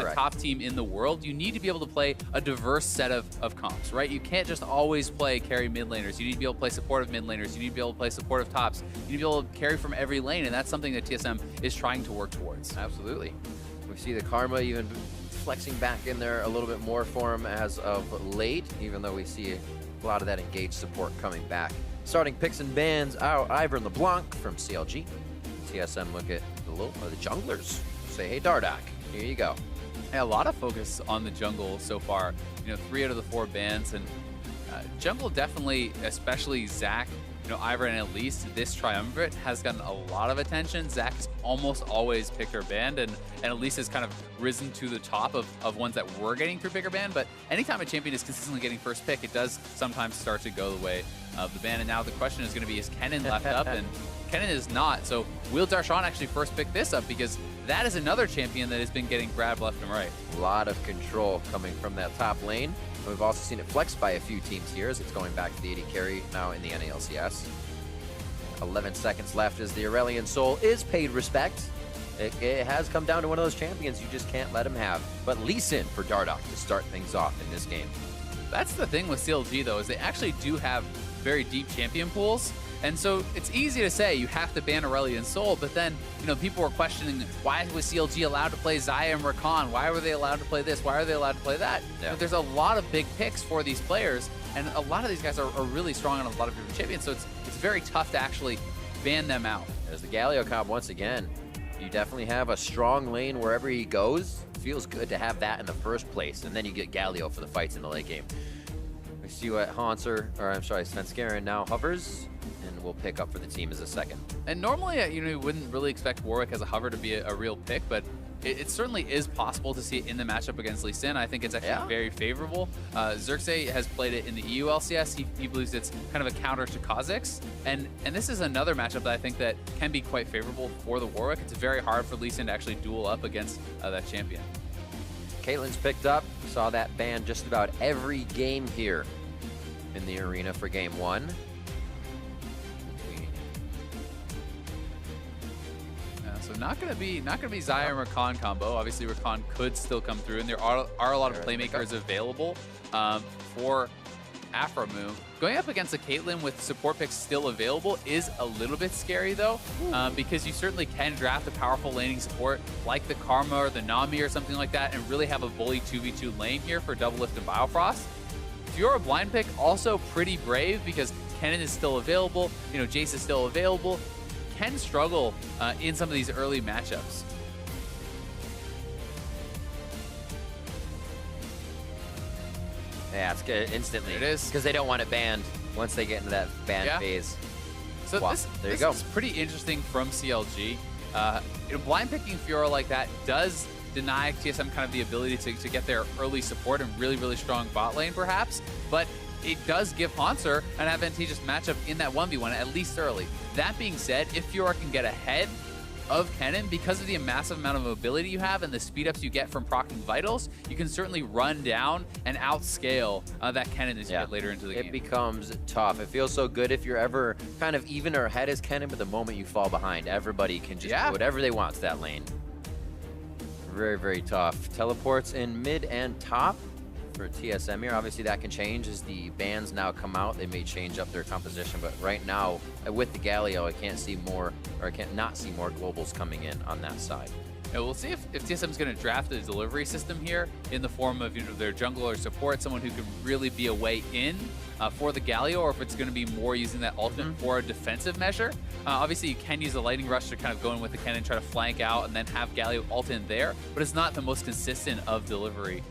a top team in the world, you need to be able to play a diverse set of comps, right? You can't just always play carry mid laners. You need to be able to play supportive mid laners. You need to be able to play supportive tops. You need to be able to carry from every lane, and that's something that TSM is trying to work towards. Absolutely. We see the Karma even flexing back in there a little bit more for him as of late, even though we see a lot of that engaged support coming back. Starting picks and bans out, Ivor and LeBlanc from CLG. TSM look at the junglers. Say, hey, Dardoch, here you go. Yeah, a lot of focus on the jungle so far. 3 out of the 4 bans, and jungle definitely, especially Zach, Ivor and Elise, this triumvirate has gotten a lot of attention. Zach has almost always picked or banned, and Elise has kind of risen to the top of ones that were getting through pick or ban. But anytime a champion is consistently getting first pick, it does sometimes start to go the way of the ban. And now the question is going to be, is Kennen left up? And Kennen is not. So will Darshan actually first pick this up? Because that is another champion that has been getting grabbed left and right. A lot of control coming from that top lane. We've also seen it flexed by a few teams here as it's going back to the AD carry now in the NALCS. 11 seconds left as the Aurelion Soul is paid respect. It has come down to one of those champions you just can't let him have. But Lee Sin for Dardoch to start things off in this game. That's the thing with CLG though, is they actually do have very deep champion pools. And so it's easy to say you have to ban Aurelion Sol, but then, people were questioning why was CLG allowed to play Xayah and Rakan? Why were they allowed to play this? Why are they allowed to play that? Yeah. But there's a lot of big picks for these players, and a lot of these guys are really strong on a lot of different champions, so it's very tough to actually ban them out. There's the Galio comp once again. You definitely have a strong lane wherever he goes. It feels good to have that in the first place, and then you get Galio for the fights in the late game. We see what Svenskeren now hovers, and we'll pick up for the team as a second. And normally, you wouldn't really expect Warwick as a hover to be a real pick, but it certainly is possible to see it in the matchup against Lee Sin. I think it's actually very favorable. Xerxes has played it in the EU LCS. He believes it's kind of a counter to Kha'Zix. And this is another matchup that I think that can be quite favorable for the Warwick. It's very hard for Lee Sin to actually duel up against that champion. Caitlyn's picked up. Saw that ban just about every game here in the arena for game 1. So not gonna be Xayah and Rakan combo. Obviously, Rakan could still come through, and there are a lot of playmakers available for Aphromoo. Going up against a Caitlyn with support picks still available is a little bit scary though, because you certainly can draft a powerful laning support like the Karma or the Nami or something like that, and really have a bully 2v2 lane here for Doublelift and Biofrost. If you're a blind pick, also pretty brave because Kennen is still available, Jace is still available. Can struggle in some of these early matchups. Yeah, it's good instantly. It is. Because they don't want it banned once they get into that ban phase. So this is pretty interesting from CLG. Blind picking Fiora like that does deny TSM kind of the ability to get their early support and really strong bot lane perhaps, but it does give Haunter an advantageous matchup in that 1v1, at least early. That being said, if Fiora can get ahead of Kennen, because of the massive amount of mobility you have and the speed ups you get from proccing vitals, you can certainly run down and outscale that Kennen as you get later into the game. It becomes tough. It feels so good if you're ever kind of even or ahead as Kennen, but the moment you fall behind, everybody can just do whatever they want to that lane. Very tough. Teleports in mid and top for TSM here. Obviously that can change as the bans now come out. They may change up their composition, but right now with the Galio, I can't see more, or I can't not see more globals coming in on that side. Yeah, we'll see if TSM's going to draft a delivery system here in the form of their jungler support, someone who can really be a way in for the Galio, or if it's going to be more using that ultimate for a defensive measure. Obviously, you can use the Lightning Rush to kind of go in with the Kennen, try to flank out, and then have Galio ult in there, but it's not the most consistent of delivery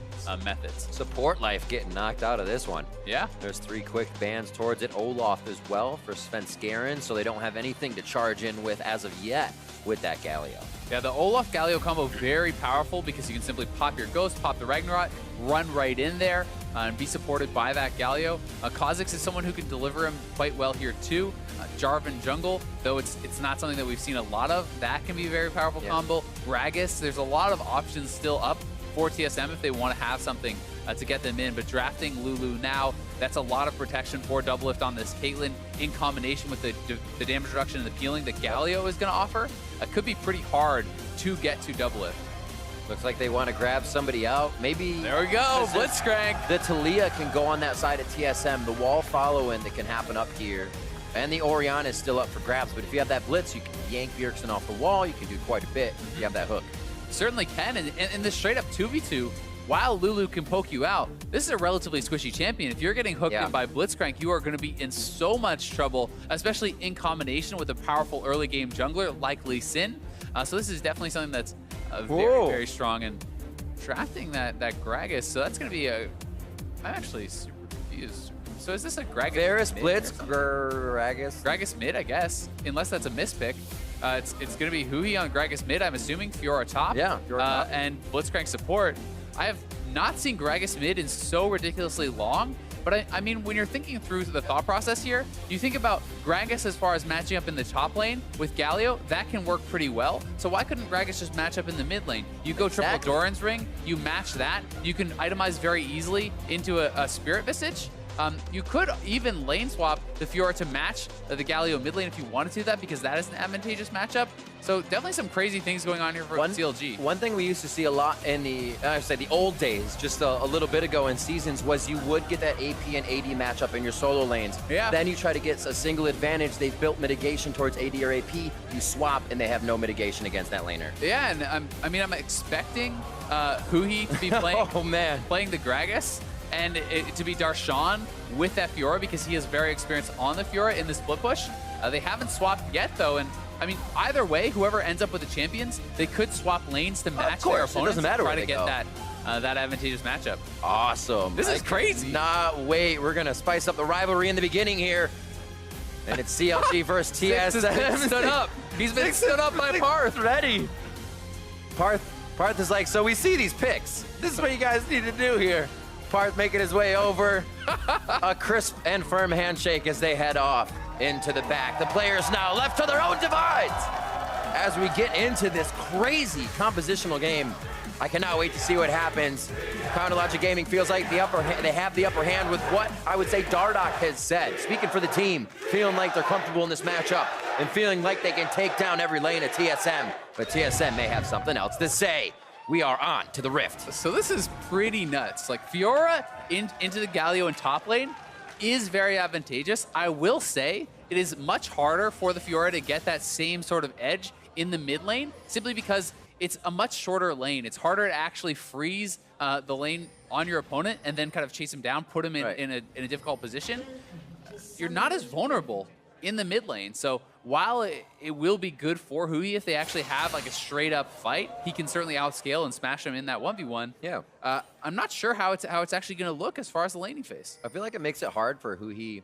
methods. Support life getting knocked out of this one. Yeah. There's 3 quick bans towards it. Olaf as well for Svenskeren, so they don't have anything to charge in with as of yet with that Galio. Yeah, the Olaf Galio combo very powerful because you can simply pop your Ghost, pop the Ragnarok, run right in there, and be supported by that Galio. Kha'Zix is someone who can deliver him quite well here too. Jarvan jungle, though it's not something that we've seen a lot of. That can be a very powerful combo. Gragas, there's a lot of options still up for TSM if they want to have something to get them in, but drafting Lulu now, that's a lot of protection for Doublelift on this Caitlyn in combination with the damage reduction and the peeling that Galio is going to offer. It could be pretty hard to get to Doublelift. Looks like they want to grab somebody out. Maybe. There we go. Blitzcrank. The Talia can go on that side of TSM. The wall follow-in that can happen up here. And the Orion is still up for grabs. But if you have that blitz, you can yank Bjergsen off the wall. You can do quite a bit if you have that hook. Certainly can. And in the straight up 2v2, while Lulu can poke you out, this is a relatively squishy champion. If you're getting hooked in by Blitzcrank, you are going to be in so much trouble, especially in combination with a powerful early game jungler like Lee Sin. So this is definitely something that's very, very strong. And drafting that Gragas, so that's going to be a... I'm actually super confused. So is this a Gragas Varus, mid Blitz, Gragas? Gragas mid, I guess, unless that's a mispick. It's going to be Huhi on Gragas mid, I'm assuming. Fiora top. Yeah, Fiora top. And Blitzcrank support. I have not seen Gragas mid in so ridiculously long, but I mean, when you're thinking through the thought process here, you think about Gragas as far as matching up in the top lane with Galio, that can work pretty well. So why couldn't Gragas just match up in the mid lane? You go triple Doran's Ring, you match that, you can itemize very easily into a Spirit Visage. You could even lane swap the Fiora to match the Galio mid lane if you wanted to do that, because that is an advantageous matchup. So definitely some crazy things going on here for CLG. One thing we used to see a lot in the old days, just a little bit ago in seasons, was you would get that AP and AD matchup in your solo lanes. Yeah. Then you try to get a single advantage. They've built mitigation towards AD or AP. You swap, and they have no mitigation against that laner. Yeah, and I'm expecting Huhi to be playing, playing the Gragas, and it to be Darshan with that Fiora, because he is very experienced on the Fiora in the split push. They haven't swapped yet, though, and I mean, either way, whoever ends up with the champions, they could swap lanes to match their opponents. It doesn't matter try to get that advantageous matchup. Awesome. This is crazy. Not wait. We're gonna spice up the rivalry in the beginning here, and it's CLG versus TSM. Stood up. He's been stood up by Parth. Ready. Parth is like, so we see these picks. This is what you guys need to do here. Parth making his way over. A crisp and firm handshake as they head off into the back. The players now left to their own divides. As we get into this crazy compositional game, I cannot wait to see what happens. Counterlogic Gaming feels like they have the upper hand with what I would say Dardoch has said. Speaking for the team, feeling like they're comfortable in this matchup and feeling like they can take down every lane of TSM. But TSM may have something else to say. We are on to the Rift. So this is pretty nuts. Like, Fiora into the Galio in top lane is very advantageous. I will say it is much harder for the Fiora to get that same sort of edge in the mid lane, simply because it's a much shorter lane. It's harder to actually freeze the lane on your opponent and then kind of chase him down, put him in a difficult position. You're not as vulnerable in the mid lane. So while it will be good for Huhi if they actually have like a straight up fight, he can certainly outscale and smash him in that 1v1. Yeah. I'm not sure how it's actually going to look as far as the laning phase. I feel like it makes it hard for Huhi,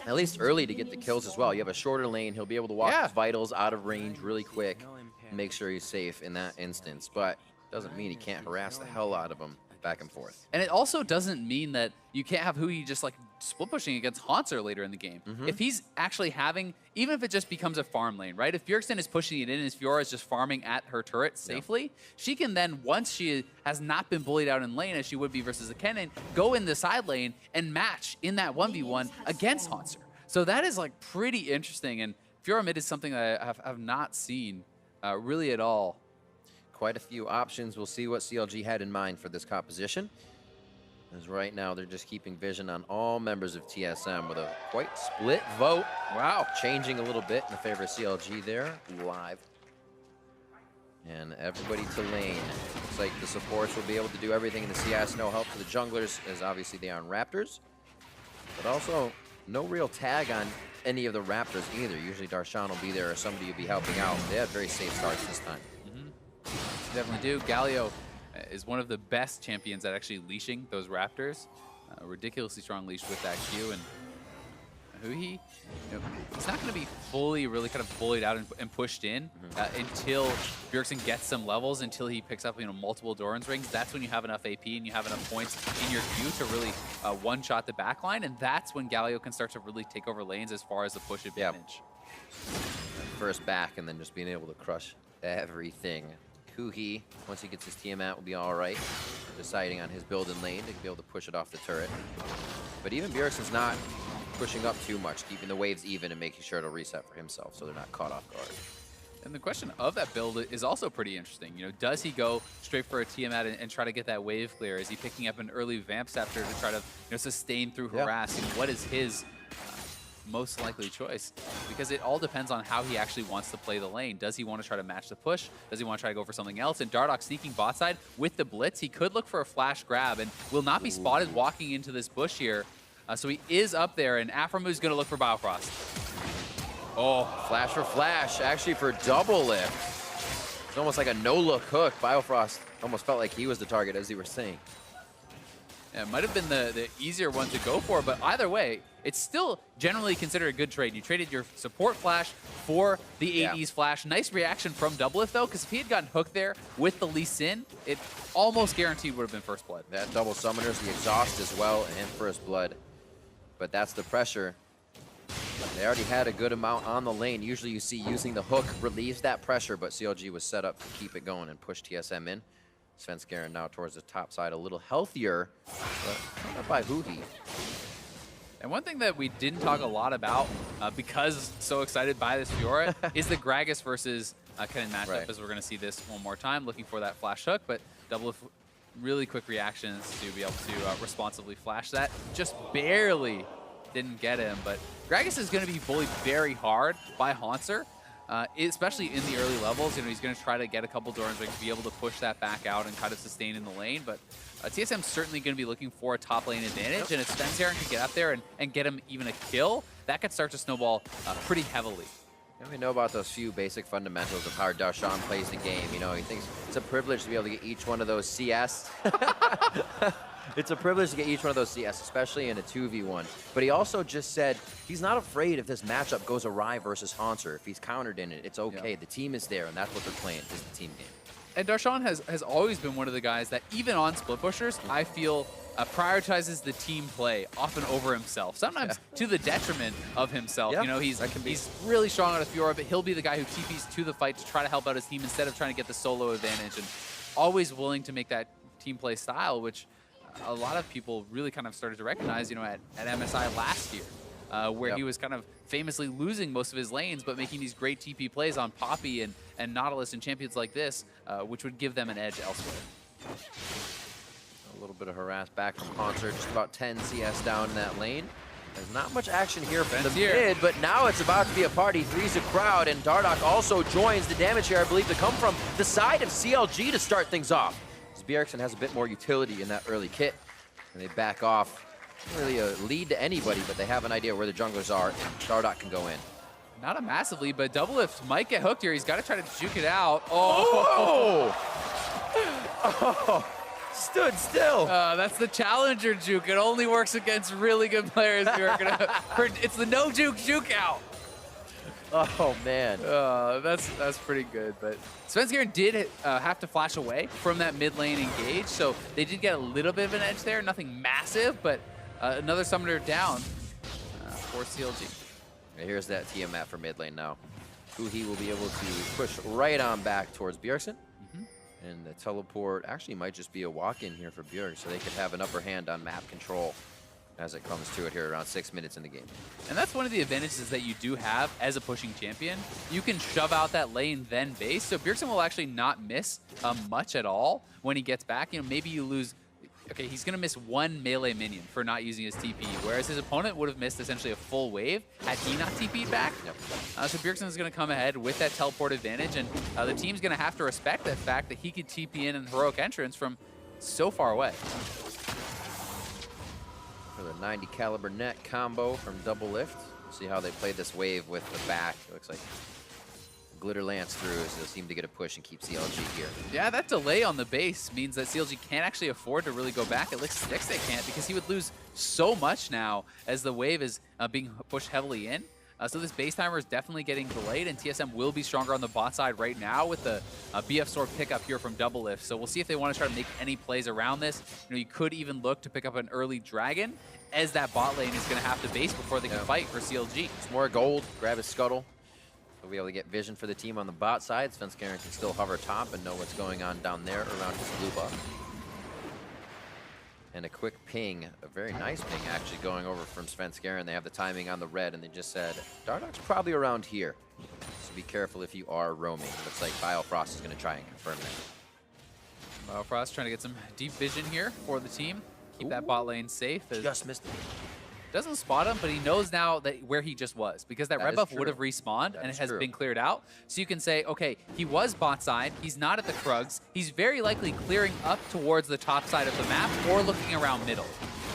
at least early, to get the kills as well. You have a shorter lane. He'll be able to walk his vitals out of range really quick and make sure he's safe in that instance. But doesn't mean he can't harass the hell out of him back and forth. And it also doesn't mean that you can't have Huhi just like split pushing against Haunter later in the game. If he's actually having, even if it just becomes a farm lane, right? If Bjergsen is pushing it in and his Fiora is just farming at her turret safely, she can then, once she has not been bullied out in lane as she would be versus a Kennen, go in the side lane and match in that 1v1 against Haunter. So that is like pretty interesting, and Fiora mid is something that I have not seen really at all. Quite a few options. We'll see what CLG had in mind for this composition. As right now, they're just keeping vision on all members of TSM with a quite split vote. Wow, changing a little bit in the favor of CLG there, live. And everybody to lane. Looks like the supports will be able to do everything in the CS. No help to the junglers, as obviously they are on Raptors. But also, no real tag on any of the Raptors either. Usually Darshan will be there or somebody will be helping out. They have very safe starts this time. Definitely do. Galio is one of the best champions at actually leashing those Raptors. Ridiculously strong leash with that Q, and Huhi, he's not going to be fully really kind of bullied out and pushed in until Bjergsen gets some levels, until he picks up multiple Doran's rings. That's when you have enough AP and you have enough points in your queue to really one-shot the backline, and that's when Galio can start to really take over lanes as far as the push advantage. First back and then just being able to crush everything. Huhi, once he gets his Tiamat, will be all right. Deciding on his build in lane to be able to push it off the turret. But even Bjergsen's not pushing up too much, keeping the waves even and making sure to reset for himself so they're not caught off guard. And the question of that build is also pretty interesting. You know, does he go straight for a Tiamat and try to get that wave clear? Is he picking up an early Vamp Scepter to try to sustain through harass? You know, what is his most likely choice? Because it all depends on how he actually wants to play the lane. Does he want to try to match the push? Does he want to try to go for something else? And Dardoch sneaking bot side with the blitz, he could look for a flash grab and will not be spotted walking into this bush here. So he is up there, and Aphromu's going to look for Biofrost. Oh, flash for flash, actually for double lift. It's almost like a no-look hook. Biofrost almost felt like he was the target, as you were saying. Yeah, it might have been the easier one to go for, but either way, it's still generally considered a good trade. You traded your support flash for the AD's flash. Nice reaction from Doublelift, though, because if he had gotten hooked there with the Lee Sin, it almost guaranteed would have been first blood. That double summoners, the exhaust as well, and first blood. But that's the pressure. They already had a good amount on the lane. Usually you see using the hook relieves that pressure, but CLG was set up to keep it going and push TSM in. Svenskeren now towards the top side, a little healthier, but not by Huhi. And one thing that we didn't talk a lot about, because so excited by this Fiora, is the Gragas versus Kennen matchup, as we're going to see this one more time, looking for that flash hook, but Doublelift really quick reactions to be able to responsibly flash that. Just barely didn't get him, but Gragas is going to be bullied very hard by Haunter, especially in the early levels. You know, he's going to try to get a couple Doran's Rings, be able to push that back out and kind of sustain in the lane, but TSM's certainly going to be looking for a top lane advantage, and if Svenskeren can get up there and get him even a kill, that could start to snowball pretty heavily. And we know about those few basic fundamentals of how Darshan plays the game. You know, he thinks it's a privilege to be able to get each one of those CS. It's a privilege to get each one of those CS, especially in a 2v1. But he also just said he's not afraid if this matchup goes awry versus Haunter. If he's countered in it, it's okay. Yeah. The team is there, and that's what they're playing, is the team game. And Darshan has always been one of the guys that, even on split pushers, I feel prioritizes the team play often over himself, sometimes to the detriment of himself. You know, he's really strong on a Fiora, but he'll be the guy who TPs to the fight to try to help out his team instead of trying to get the solo advantage, and always willing to make that team play style, which a lot of people really kind of started to recognize, you know, at MSI last year, where he was kind of famously losing most of his lanes, but making these great TP plays on Poppy and Nautilus and champions like this, which would give them an edge elsewhere. A little bit of harass back from Haunter, just about 10 CS down in that lane. There's not much action here from the mid, but now it's about to be a party. Three's a crowd, and Dardoch also joins the damage here, I believe, to come from the side of CLG to start things off. Bjergsen has a bit more utility in that early kit, and they back off. Not really a lead to anybody, but they have an idea where the junglers are, and Dardoch can go in. Not a massive lead, but Doublelift might get hooked here. He's got to try to juke it out. Oh! Oh! Stood still. That's the challenger juke. It only works against really good players. It's the no juke out. Oh, man. That's pretty good. But Svenskeren did have to flash away from that mid lane engage, so they did get a little bit of an edge there. Nothing massive, but another summoner down for CLG. And here's that Tiamat for mid lane now. Huhi will be able to push right on back towards Bjergsen. And the teleport actually might just be a walk-in here for Bjerg, so they could have an upper hand on map control as it comes to it here around 6 minutes in the game. And that's one of the advantages that you do have as a pushing champion. You can shove out that lane, then base, so Bjergsen will actually not miss much at all when he gets back. You know, maybe you lose... Okay, he's going to miss one melee minion for not using his TP, whereas his opponent would have missed essentially a full wave had he not TP'd back. So Bjergsen is going to come ahead with that teleport advantage, and the team's going to have to respect that fact that he could TP in heroic entrance from so far away. For the 90 caliber net combo from Doublelift. See how they play this wave with the back. It looks like Glitter Lance through, so they'll seem to get a push and keep CLG here. Yeah, that delay on the base means that CLG can't actually afford to really go back. It looks like they can't, because he would lose so much now as the wave is being pushed heavily in. So this base timer is definitely getting delayed, and TSM will be stronger on the bot side right now with the BF Sword pickup here from Doublelift. So we'll see if they want to try to make any plays around this. You know, you could even look to pick up an early dragon, as that bot lane is going to have to base before they can fight for CLG. It's more gold, grab his scuttle. We'll be able to get vision for the team on the bot side. Svenskeren can still hover top and know what's going on down there around his blue buff. And a quick ping, a very nice ping actually going over from Svenskeren. They have the timing on the red, and they just said, Dardoch's probably around here. So be careful if you are roaming. Looks like Biofrost is going to try and confirm that. Biofrost trying to get some deep vision here for the team. Keep that bot lane safe. Just missed it. Doesn't spot him, but he knows now that where he just was, because that red buff would have respawned and it has been cleared out. So you can say, okay, he was bot side, he's not at the Krugs, he's very likely clearing up towards the top side of the map or looking around middle.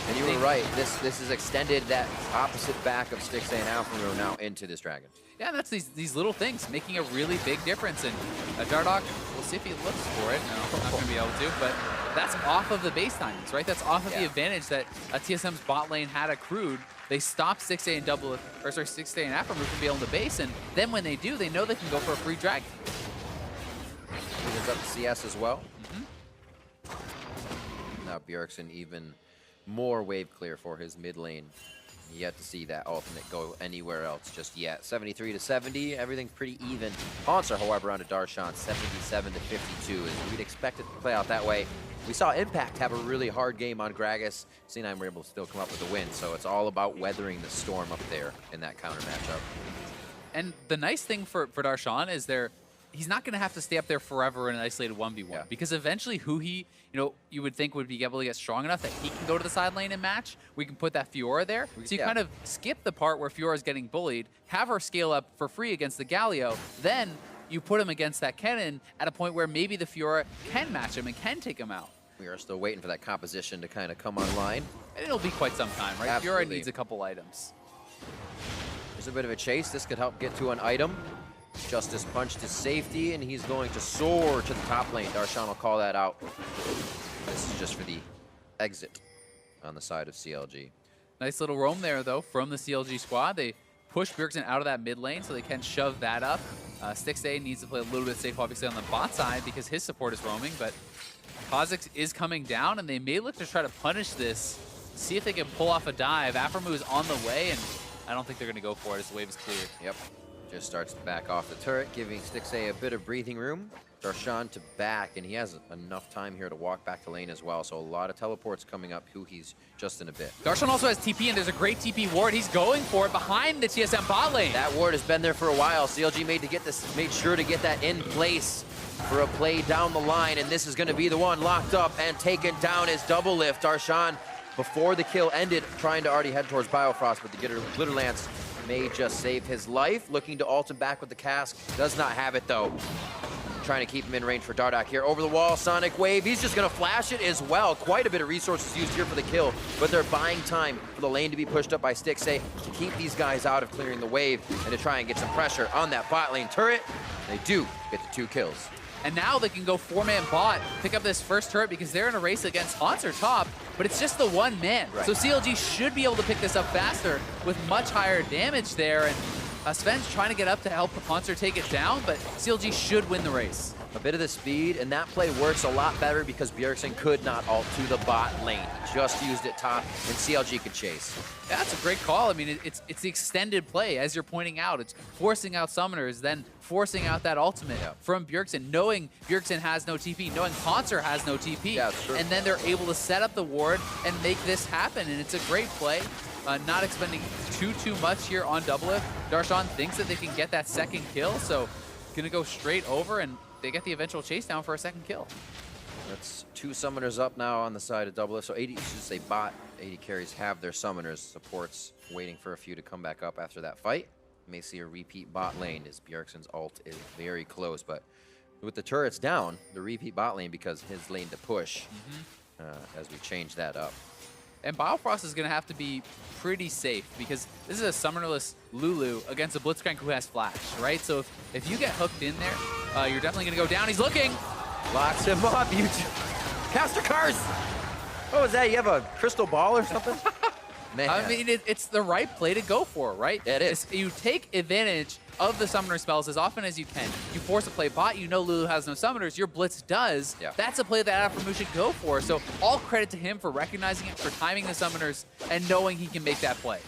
And you were right, this has extended that opposite back of Stixxay and Alpha now into this dragon. Yeah, and that's these little things making a really big difference. And Dardoch, we'll see if he looks for it. No, not going to be able to, but that's off of the base timings, right? That's off of the advantage that TSM's bot lane had accrued. They stopped Stixxay and Stixxay and Afro from being able to base, and then when they do, they know they can go for a free dragon. Evens up the CS as well. Now Bjergsen even more wave clear for his mid lane. Yet to see that ultimate go anywhere else just yet. 73 to 70, everything's pretty even. Haunts are, however, on to Darshan, 77 to 52, as we'd expect it to play out that way. We saw Impact have a really hard game on Gragas. C9 were able to still come up with a win, so it's all about weathering the storm up there in that counter matchup. And the nice thing for Darshan is he's not going to have to stay up there forever in an isolated 1v1, because eventually you would think would be able to get strong enough that he can go to the side lane and match. We can put that Fiora there. So you kind of skip the part where Fiora's getting bullied, have her scale up for free against the Galio, then you put him against that Kennen at a point where maybe the Fiora can match him and can take him out. We are still waiting for that composition to kind of come online. And it'll be quite some time, right? Absolutely. Fiora needs a couple items. There's a bit of a chase. This could help get to an item. Justice punched to safety, and he's going to soar to the top lane. Darshan will call that out. This is just for the exit on the side of CLG. Nice little roam there, though, from the CLG squad. They push Bjergsen out of that mid lane, so they can shove that up. Stixxay needs to play a little bit safe, obviously, on the bot side because his support is roaming, but Kha'Zix is coming down, and they may look to try to punish this, see if they can pull off a dive. Aphromoo is on the way, and I don't think they're going to go for it as the wave is cleared. Yep. Just starts to back off the turret, giving Stixxay a bit of breathing room. Darshan to back, and he has enough time here to walk back to lane as well, so a lot of teleports coming up. Huhi's just in a bit. Darshan also has TP, and there's a great TP ward. He's going for it behind the TSM bot lane. That ward has been there for a while. CLG made sure to get that in place for a play down the line, and this is going to be the one locked up and taken down as double lift. Darshan, before the kill ended, trying to already head towards Biofrost, but the Glitter Lance may just save his life. Looking to ult him back with the cask. Does not have it, though. Trying to keep him in range for Dardoch here. Over the wall, Sonic Wave. He's just going to flash it as well. Quite a bit of resources used here for the kill, but they're buying time for the lane to be pushed up by Stixxay to keep these guys out of clearing the wave and to try and get some pressure on that bot lane turret. They do get the 2 kills. And now they can go 4-man bot, pick up this first turret because they're in a race against Haunts or top, but it's just the 1 man. Right. So CLG should be able to pick this up faster with much higher damage there. And Sven's trying to get up to help Haunts take it down, but CLG should win the race. A bit of the speed, and that play works a lot better because Bjergsen could not ult to the bot lane. Just used it top, and CLG could chase. Yeah, that's a great call. I mean, it's the extended play, as you're pointing out. It's forcing out summoners, then forcing out that ultimate from Bjergsen, knowing Bjergsen has no TP, knowing Haunter has no TP. Yeah, that's true. And then they're able to set up the ward and make this happen, and it's a great play. Not expending too much here on double lift. Darshan thinks that they can get that second kill, so gonna go straight over, and they get the eventual chase down for a second kill. That's 2 summoners up now on the side of double lift. So 80, should say bot, 80 carries have their summoners. Supports waiting for a few to come back up after that fight. You may see a repeat bot lane as Bjergsen's ult is very close, but with the turrets down, the repeat bot lane because his lane to push as we change that up. And Biofrost is going to have to be pretty safe because this is a summonerless Lulu against a Blitzcrank who has flash, right? So if you get hooked in there, you're definitely going to go down. He's looking. Locks him up. Caster Curse! What was that? You have a crystal ball or something? Man. I mean, it's the right play to go for, right? It is. You take advantage of the summoner spells as often as you can. You force a play bot, you know Lulu has no summoners, your Blitz does. Yeah. That's a play that Aphromoo should go for. So all credit to him for recognizing it, for timing the summoners, and knowing he can make that play.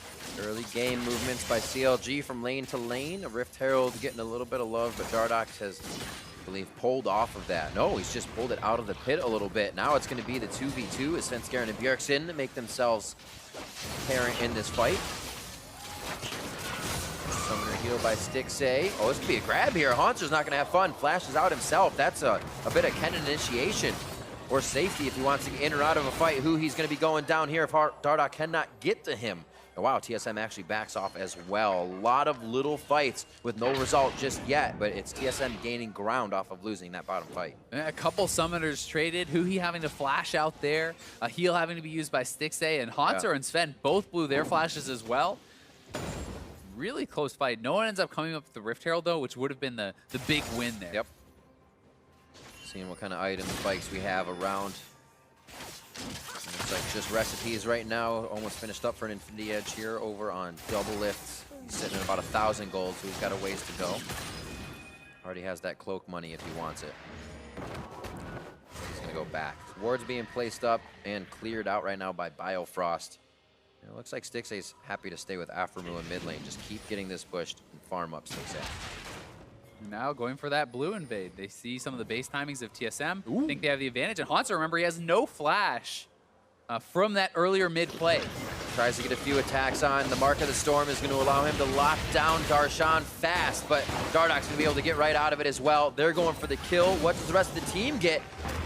Early game movements by CLG from lane to lane. A Rift Herald getting a little bit of love, but Dardoch has, I believe, pulled off of that. No, he's just pulled it out of the pit a little bit. Now it's going to be the 2v2 as Svenskeren and Bjergsen make themselves apparent in this fight. Summoner heal by Stixay. Oh, this could be a grab here. Haunter's not going to have fun. Flashes out himself. That's a bit of Kennen initiation or safety if he wants to get in or out of a fight. Who he's going to be going down here if Dardoch cannot get to him. Oh, wow, TSM actually backs off as well. A lot of little fights with no result just yet, but it's TSM gaining ground off of losing that bottom fight. A couple summoners traded, Huhi having to flash out there, a heal having to be used by Stixay, and Haunter and Sven both blew their flashes as well. Really close fight. No one ends up coming up with the Rift Herald, though, which would have been the big win there. Yep. Seeing what kind of items, spikes we have around. Looks like just recipes right now. Almost finished up for an Infinity Edge here over on Double Lift. He's sitting at about 1,000 gold, so he's got a ways to go. Already has that cloak money if he wants it. He's going to go back. Wards being placed up and cleared out right now by Biofrost. And it looks like Stixay's happy to stay with Aframu in mid lane. Just keep getting this pushed and farm up Stixay. Now going for that blue invade. They see some of the base timings of TSM. Think they have the advantage. And Haunter, remember, he has no flash from that earlier mid play. Tries to get a few attacks on. The Mark of the Storm is going to allow him to lock down Darshan fast, but Dardoch's going to be able to get right out of it as well. They're going for the kill. What does the rest of the team get?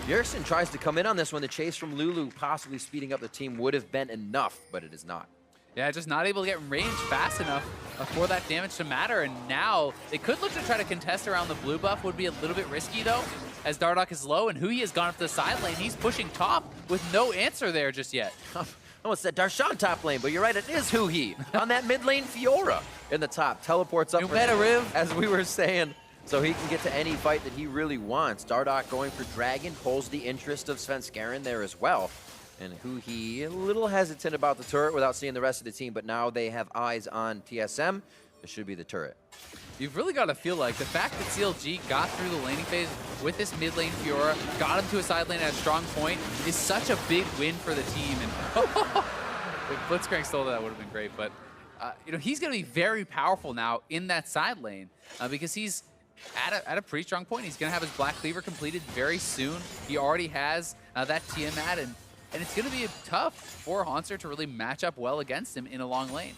Bjergsen tries to come in on this one. The chase from Lulu possibly speeding up the team would have been enough, but it is not. Yeah, just not able to get in range fast enough for that damage to matter. And now they could look to try to contest around the blue buff. Would be a little bit risky, though, as Dardoch is low, and Huhi has gone up to the side lane. He's pushing top with no answer there just yet. I almost said Darshan top lane, but you're right, it is Huhi on that mid lane. Fiora in the top. Teleports up. You better, Riv. As we were saying, so he can get to any fight that he really wants. Dardoch going for Dragon, pulls the interest of Svenskeren there as well. And Huhi a little hesitant about the turret without seeing the rest of the team, but now they have eyes on TSM. It should be the turret. You've really got to feel like the fact that CLG got through the laning phase with this mid lane Fiora, got him to a side lane at a strong point, is such a big win for the team. And if Blitzcrank stole that, would have been great. But you know, he's going to be very powerful now in that side lane because he's at a pretty strong point. He's going to have his Black Cleaver completed very soon. He already has that Tiamat, and it's going to be tough for Haunter to really match up well against him in a long lane.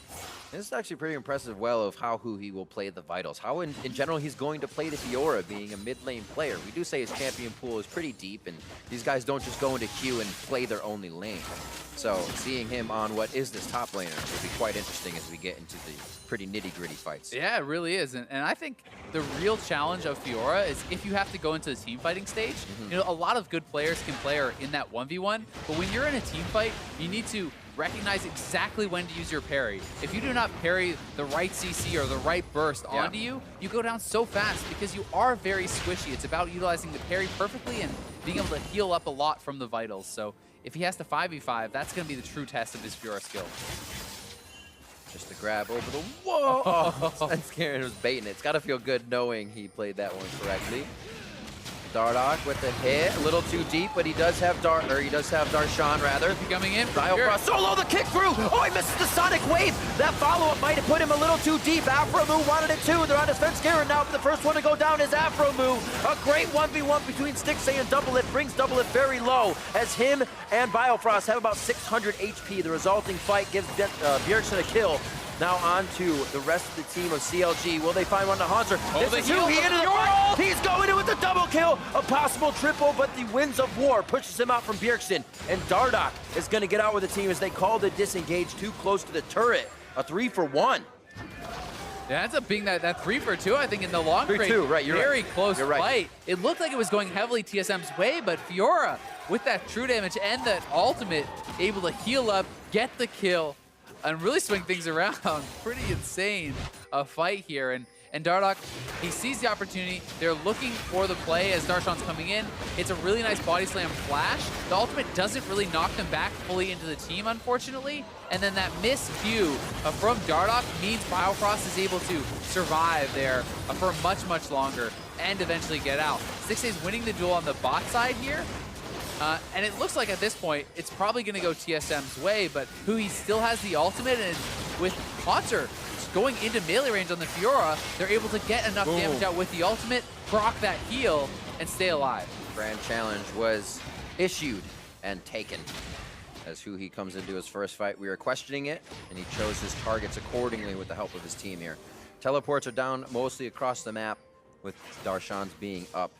This is actually pretty impressive of how Huhi will play the Vitals. How in general he's going to play the Fiora, being a mid lane player. We do say his champion pool is pretty deep, and these guys don't just go into queue and play their only lane. So seeing him on what is this top laner will be quite interesting as we get into the pretty nitty-gritty fights. Yeah, it really is. And I think the real challenge of Fiora is if you have to go into the team fighting stage, you know, a lot of good players can play her in that 1v1, but when you're in a team fight, you need to recognize exactly when to use your parry. If you do not parry the right CC or the right burst onto you, you go down so fast because you are very squishy. It's about utilizing the parry perfectly and being able to heal up a lot from the vitals. So if he has to 5v5, that's going to be the true test of his Fiora skill. Just a grab over the whoa! Oh, Svenskeren was baiting it. It's got to feel good knowing he played that one correctly. Dardoch with the hit, a little too deep, but he does have Darshan rather. Coming in. Biofrost solo the kick through. Oh, he misses the Sonic Wave. That follow-up might have put him a little too deep. Aframu wanted it too. They're on his Svenskeren now, but the first one to go down is Aframu. A great 1v1 between Stixay and Double Lift brings Double Lift very low as him and Biofrost have about 600 HP. The resulting fight gives Bjergsen a kill. Now on to the rest of the team of CLG. Will they find one to Haunter? Oh, this is who he into the fight. He's going in with the double kill. A possible triple, but the Winds of War pushes him out from Bjergsen. And Dardoch is going to get out with the team as they call the disengage too close to the turret. A 3-for-1. Yeah, that's a big that 3-for-2, I think, in the long range. 3-2, right, you're very right. close You're right. fight. It looked like it was going heavily TSM's way, but Fiora, with that true damage and that ultimate, able to heal up, get the kill, and really swing things around. Pretty insane fight here. And Dardoch, he sees the opportunity. They're looking for the play as Darshan's coming in. It's a really nice body slam flash. The ultimate doesn't really knock them back fully into the team, unfortunately. And then that miss Q from Dardoch means Biofrost is able to survive there for much, much longer and eventually get out. Stixay's winning the duel on the bot side here. And it looks like at this point, it's probably going to go TSM's way, but Huhi still has the ultimate, and with Haunter going into melee range on the Fiora, they're able to get enough damage out with the ultimate, proc that heal, and stay alive. Grand challenge was issued and taken. As Huhi comes into his first fight, we are questioning it, and he chose his targets accordingly with the help of his team here. Teleports are down mostly across the map, with Darshan's being up.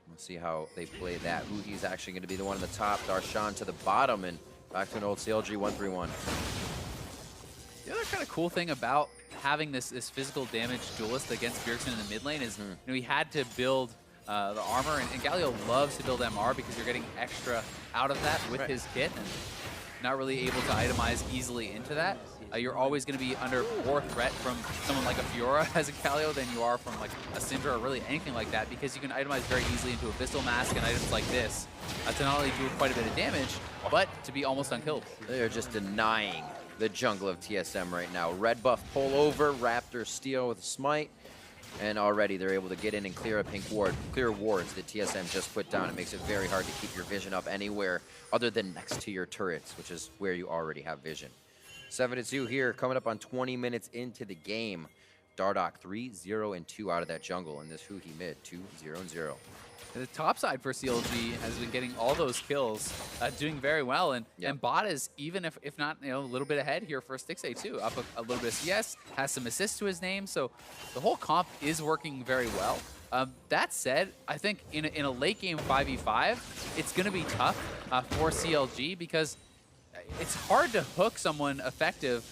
We'll see how they play that. Huhi's actually going to be the one on the top, Darshan to the bottom, and back to an old CLG 1-3-1. The other kind of cool thing about having this physical damage duelist against Bjergsen in the mid lane is, he had to build the armor, and Galio loves to build MR because you're getting extra out of that with his kit, and not really able to itemize easily into that. You're always going to be under more threat from someone like a Fiora as a Galio than you are from like a Syndra or really anything like that, because you can itemize very easily into Abyssal Mask and items like this to not only do quite a bit of damage, but to be almost unkillable. They're just denying the jungle of TSM right now. Red buff pull over, Raptor steal with a smite, and already they're able to get in and clear a pink ward, clear wards that TSM just put down. It makes it very hard to keep your vision up anywhere other than next to your turrets, which is where you already have vision. 7-2 here, coming up on 20 minutes into the game. Dardoch 3-0-2 out of that jungle, and this Huhi mid 2-0-0. The top side for CLG has been getting all those kills, doing very well, and Bot is, even if not a little bit ahead here for Stixxay too, up a little bit of CS, has some assists to his name, so the whole comp is working very well. That said, I think in a late game 5v5, it's going to be tough for CLG, because it's hard to hook someone effective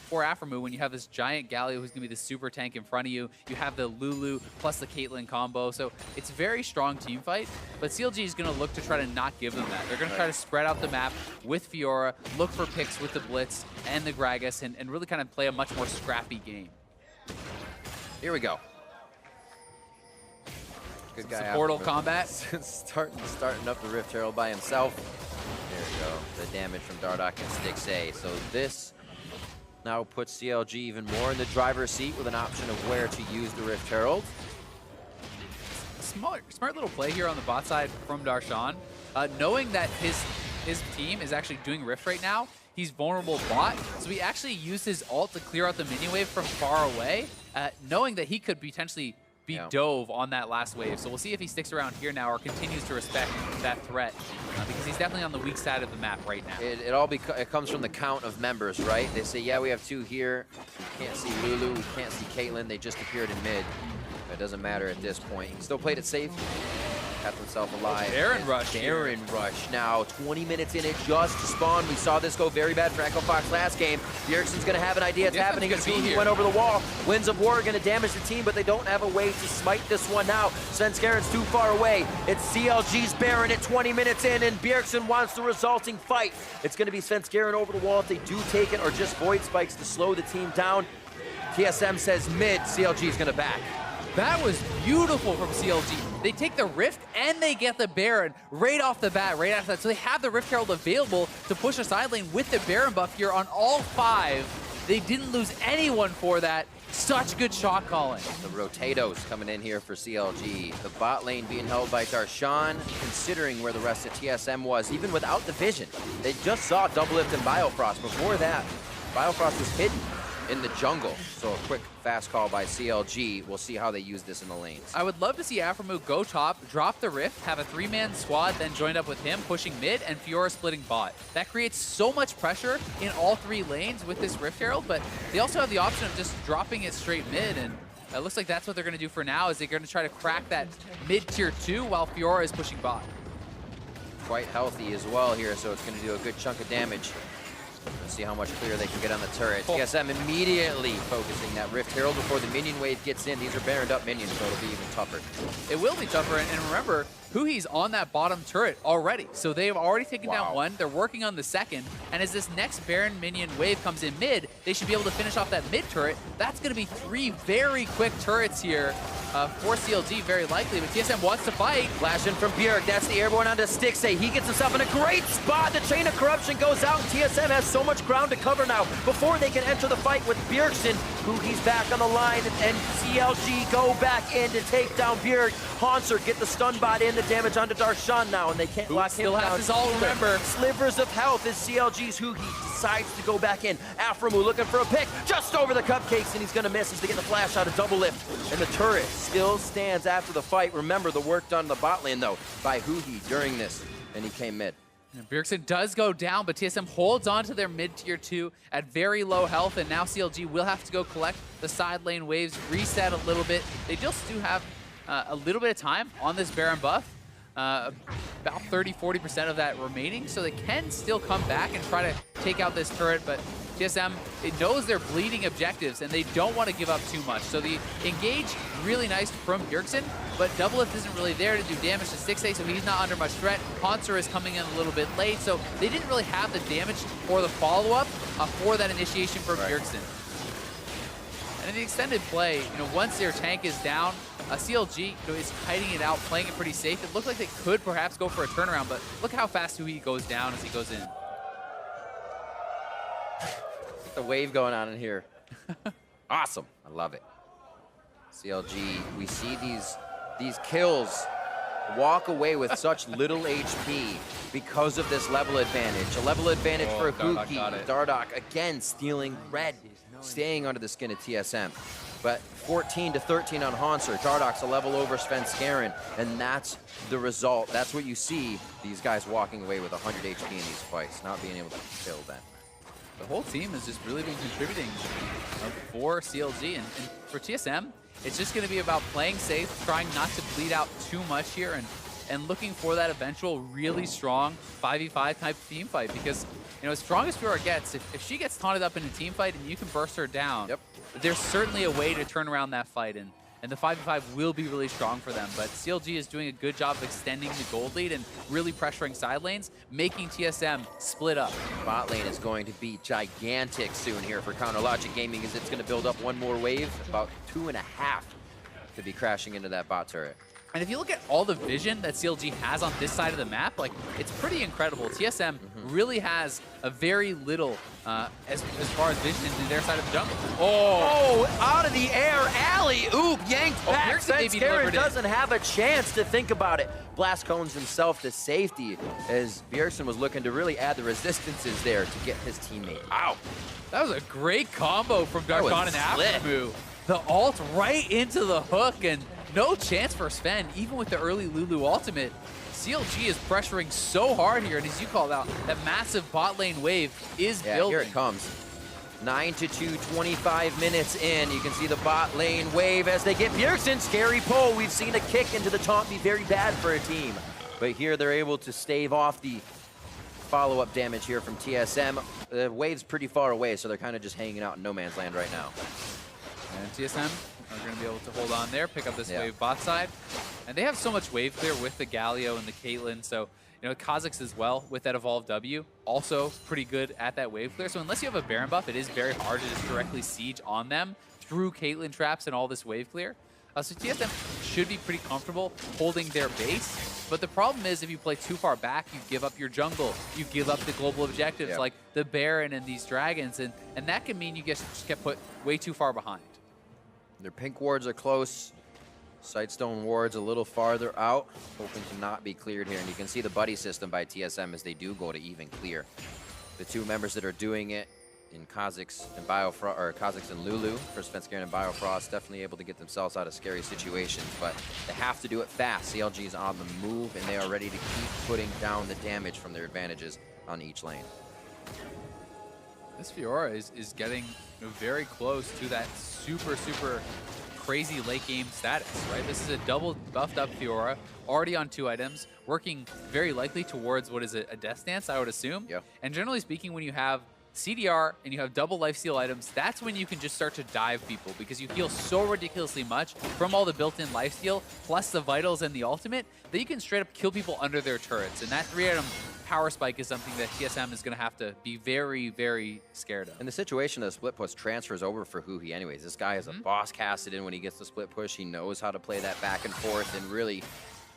for Aphromoo when you have this giant Galio who's going to be the super tank in front of you. You have the Lulu plus the Caitlyn combo, so it's a very strong team fight, but CLG is going to look to try to not give them that. They're going to try to spread out the map with Fiora, look for picks with the Blitz and the Gragas, and really kind of play a much more scrappy game. Here we go. Good guy. Portal combat. starting up the Rift Herald by himself. There we go. The damage from Dardoch and Stixxay. So this now puts CLG even more in the driver's seat with an option of where to use the Rift Herald. Smart little play here on the bot side from Darshan. Knowing that his team is actually doing Rift right now, he's vulnerable bot, so he actually used his ult to clear out the minion wave from far away, knowing that he could potentially be dove on that last wave. So we'll see if he sticks around here now or continues to respect that threat, because he's definitely on the weak side of the map right now. It comes from the count of members, right? They say, yeah, we have 2 here. We can't see Lulu, we can't see Caitlyn. They just appeared in mid. It doesn't matter at this point. He still played it safe. Kept himself alive. Baron Rush. Baron Rush. Now, 20 minutes in it just to spawn. We saw this go very bad for Echo Fox last game. Bjergsen's going to have an idea it's happening. He went over the wall. Winds of War are going to damage the team, but they don't have a way to smite this one now. Svenskaren's too far away. It's CLG's Baron at 20 minutes in, and Bjergsen wants the resulting fight. It's going to be Svenskaren over the wall if they do take it, or just Void Spikes to slow the team down. TSM says mid, CLG is going to back. That was beautiful from CLG. They take the Rift and they get the Baron right off the bat, right after that. So they have the Rift Herald available to push a side lane with the Baron buff here on all 5. They didn't lose anyone for that. Such good shot calling. The Rotatos coming in here for CLG. The bot lane being held by Darshan, considering where the rest of TSM was, even without the vision. They just saw Double Lift and Biofrost. Before that, Biofrost was hidden in the jungle. So a quick fast call by CLG. We'll see how they use this in the lanes. I would love to see Aphromoo go top, drop the Rift, have a 3-man squad, then joined up with him, pushing mid, and Fiora splitting bot. That creates so much pressure in all 3 lanes with this Rift Herald, but they also have the option of just dropping it straight mid, and it looks like that's what they're going to do for now, is they're going to try to crack that mid tier 2 while Fiora is pushing bot. Quite healthy as well here, so it's going to do a good chunk of damage. Let's see how much clear they can get on the turret. TSM immediately focusing that Rift Herald before the minion wave gets in. These are baroned up minions, so it'll be even tougher. It will be tougher, and remember, Huhi's on that bottom turret already. So they've already taken down 1. They're working on the 2nd. And as this next Baron minion wave comes in mid, they should be able to finish off that mid turret. That's going to be 3 very quick turrets here for CLG, very likely. But TSM wants to fight. Flash in from Bjerg. That's the airborne onto Stixxay. He gets himself in a great spot. The Chain of Corruption goes out, and TSM has so much ground to cover now before they can enter the fight with Bjergsen, who he's back on the line, and CLG go back in to take down Bjerg. Haunser get the stun bot in, the damage onto Darshan now, and they can't lock him down. Still has his all, remember. Slivers of health as CLG's Huhi decides to go back in. Aphromoo looking for a pick, just over the cupcakes, and he's gonna miss as they get the flash out of Double Lift. And the turret still stands after the fight. Remember the work done in the bot lane, though, by Huhi during this, and he came mid. And Bjergsen does go down, but TSM holds on to their mid-tier 2 at very low health, and now CLG will have to go collect the side lane waves, reset a little bit. They just do have a little bit of time on this Baron buff, about 30–40% of that remaining, so they can still come back and try to take out this turret, but TSM, it knows they're bleeding objectives, and they don't want to give up too much. So the engage, really nice from Bjergsen, but Doublelift isn't really there to do damage to 6A, so he's not under much threat. Hanser is coming in a little bit late, so they didn't really have the damage for the follow-up for that initiation from Bjergsen. And in the extended play, once their tank is down, CLG is hiding it out, playing it pretty safe. It looked like they could perhaps go for a turnaround, but look how fast he goes down as he goes in. The wave going on in here. Awesome. I love it. CLG, we see these kills walk away with such little HP because of this level advantage. A level advantage for Huki. Dardoch again stealing red, staying under the skin of TSM. But 14–13 on Hanser. Dardoch's a level over Svenskeren, and that's the result. That's what you see, these guys walking away with 100 HP in these fights, not being able to kill them. The whole team has just really been contributing for CLG, and for TSM, it's just going to be about playing safe, trying not to bleed out too much here, and looking for that eventual really strong 5v5 type team fight, because as strong as Fiora gets, if she gets taunted up in a team fight and you can burst her down, there's certainly a way to turn around that fight, and the 5v5 will be really strong for them. But CLG is doing a good job of extending the gold lead and really pressuring side lanes, making TSM split up. Bot lane is going to be gigantic soon here for Counterlogic Gaming, as it's going to build up one more wave, about 2.5 to be crashing into that bot turret. And if you look at all the vision that CLG has on this side of the map, it's pretty incredible. TSM really has a very little as far as vision in their side of the jungle. Oh, out of the air, alley-oop, yanked back. Svenskeren doesn't have a chance to think about it. Blast cones himself to safety, as Bjergsen was looking to really add the resistances there to get his teammate out. That was a great combo from Darkon and Aphromoo. The ult right into the hook, and no chance for Sven, even with the early Lulu ultimate. CLG is pressuring so hard here, and as you called out, that massive bot lane wave is building. Here it comes. 9-2, 25 minutes in. You can see the bot lane wave as they get Bjergsen. Scary pull. We've seen a kick into the taunt be very bad for a team. But here they're able to stave off the follow-up damage here from TSM. The wave's pretty far away, so they're kind of just hanging out in no man's land right now. And TSM are going to be able to hold on there, pick up this wave bot side. And they have so much wave clear with the Galio and the Caitlyn, so Kha'Zix as well with that Evolve W, also pretty good at that wave clear. So unless you have a Baron buff, it is very hard to just directly siege on them through Caitlyn traps and all this wave clear. So TSM should be pretty comfortable holding their base, but the problem is if you play too far back, you give up your jungle, you give up the global objectives like the Baron and these dragons, and that can mean you just get put way too far behind. Their pink wards are close. Sightstone wards a little farther out, hoping to not be cleared here. And you can see the buddy system by TSM as they do go to even clear. The two members that are doing it in Kha'Zix and Kha'Zix and Lulu for Svenskeren and Biofrost, definitely able to get themselves out of scary situations, but they have to do it fast. CLG is on the move, and they are ready to keep putting down the damage from their advantages on each lane. This Fiora is getting very close to that super crazy late game status, right? This is a double buffed up Fiora, already on 2 items, working very likely towards what is a death stance, I would assume. And generally speaking, when you have CDR and you have double lifesteal items, that's when you can just start to dive people, because you heal so ridiculously much from all the built-in lifesteal plus the vitals and the ultimate that you can straight up kill people under their turrets. And that 3-item power spike is something that TSM is going to have to be very scared of. In the situation, the split push transfers over for Huhi anyways. This guy is a boss casted in when he gets the split push. He knows how to play that back and forth and really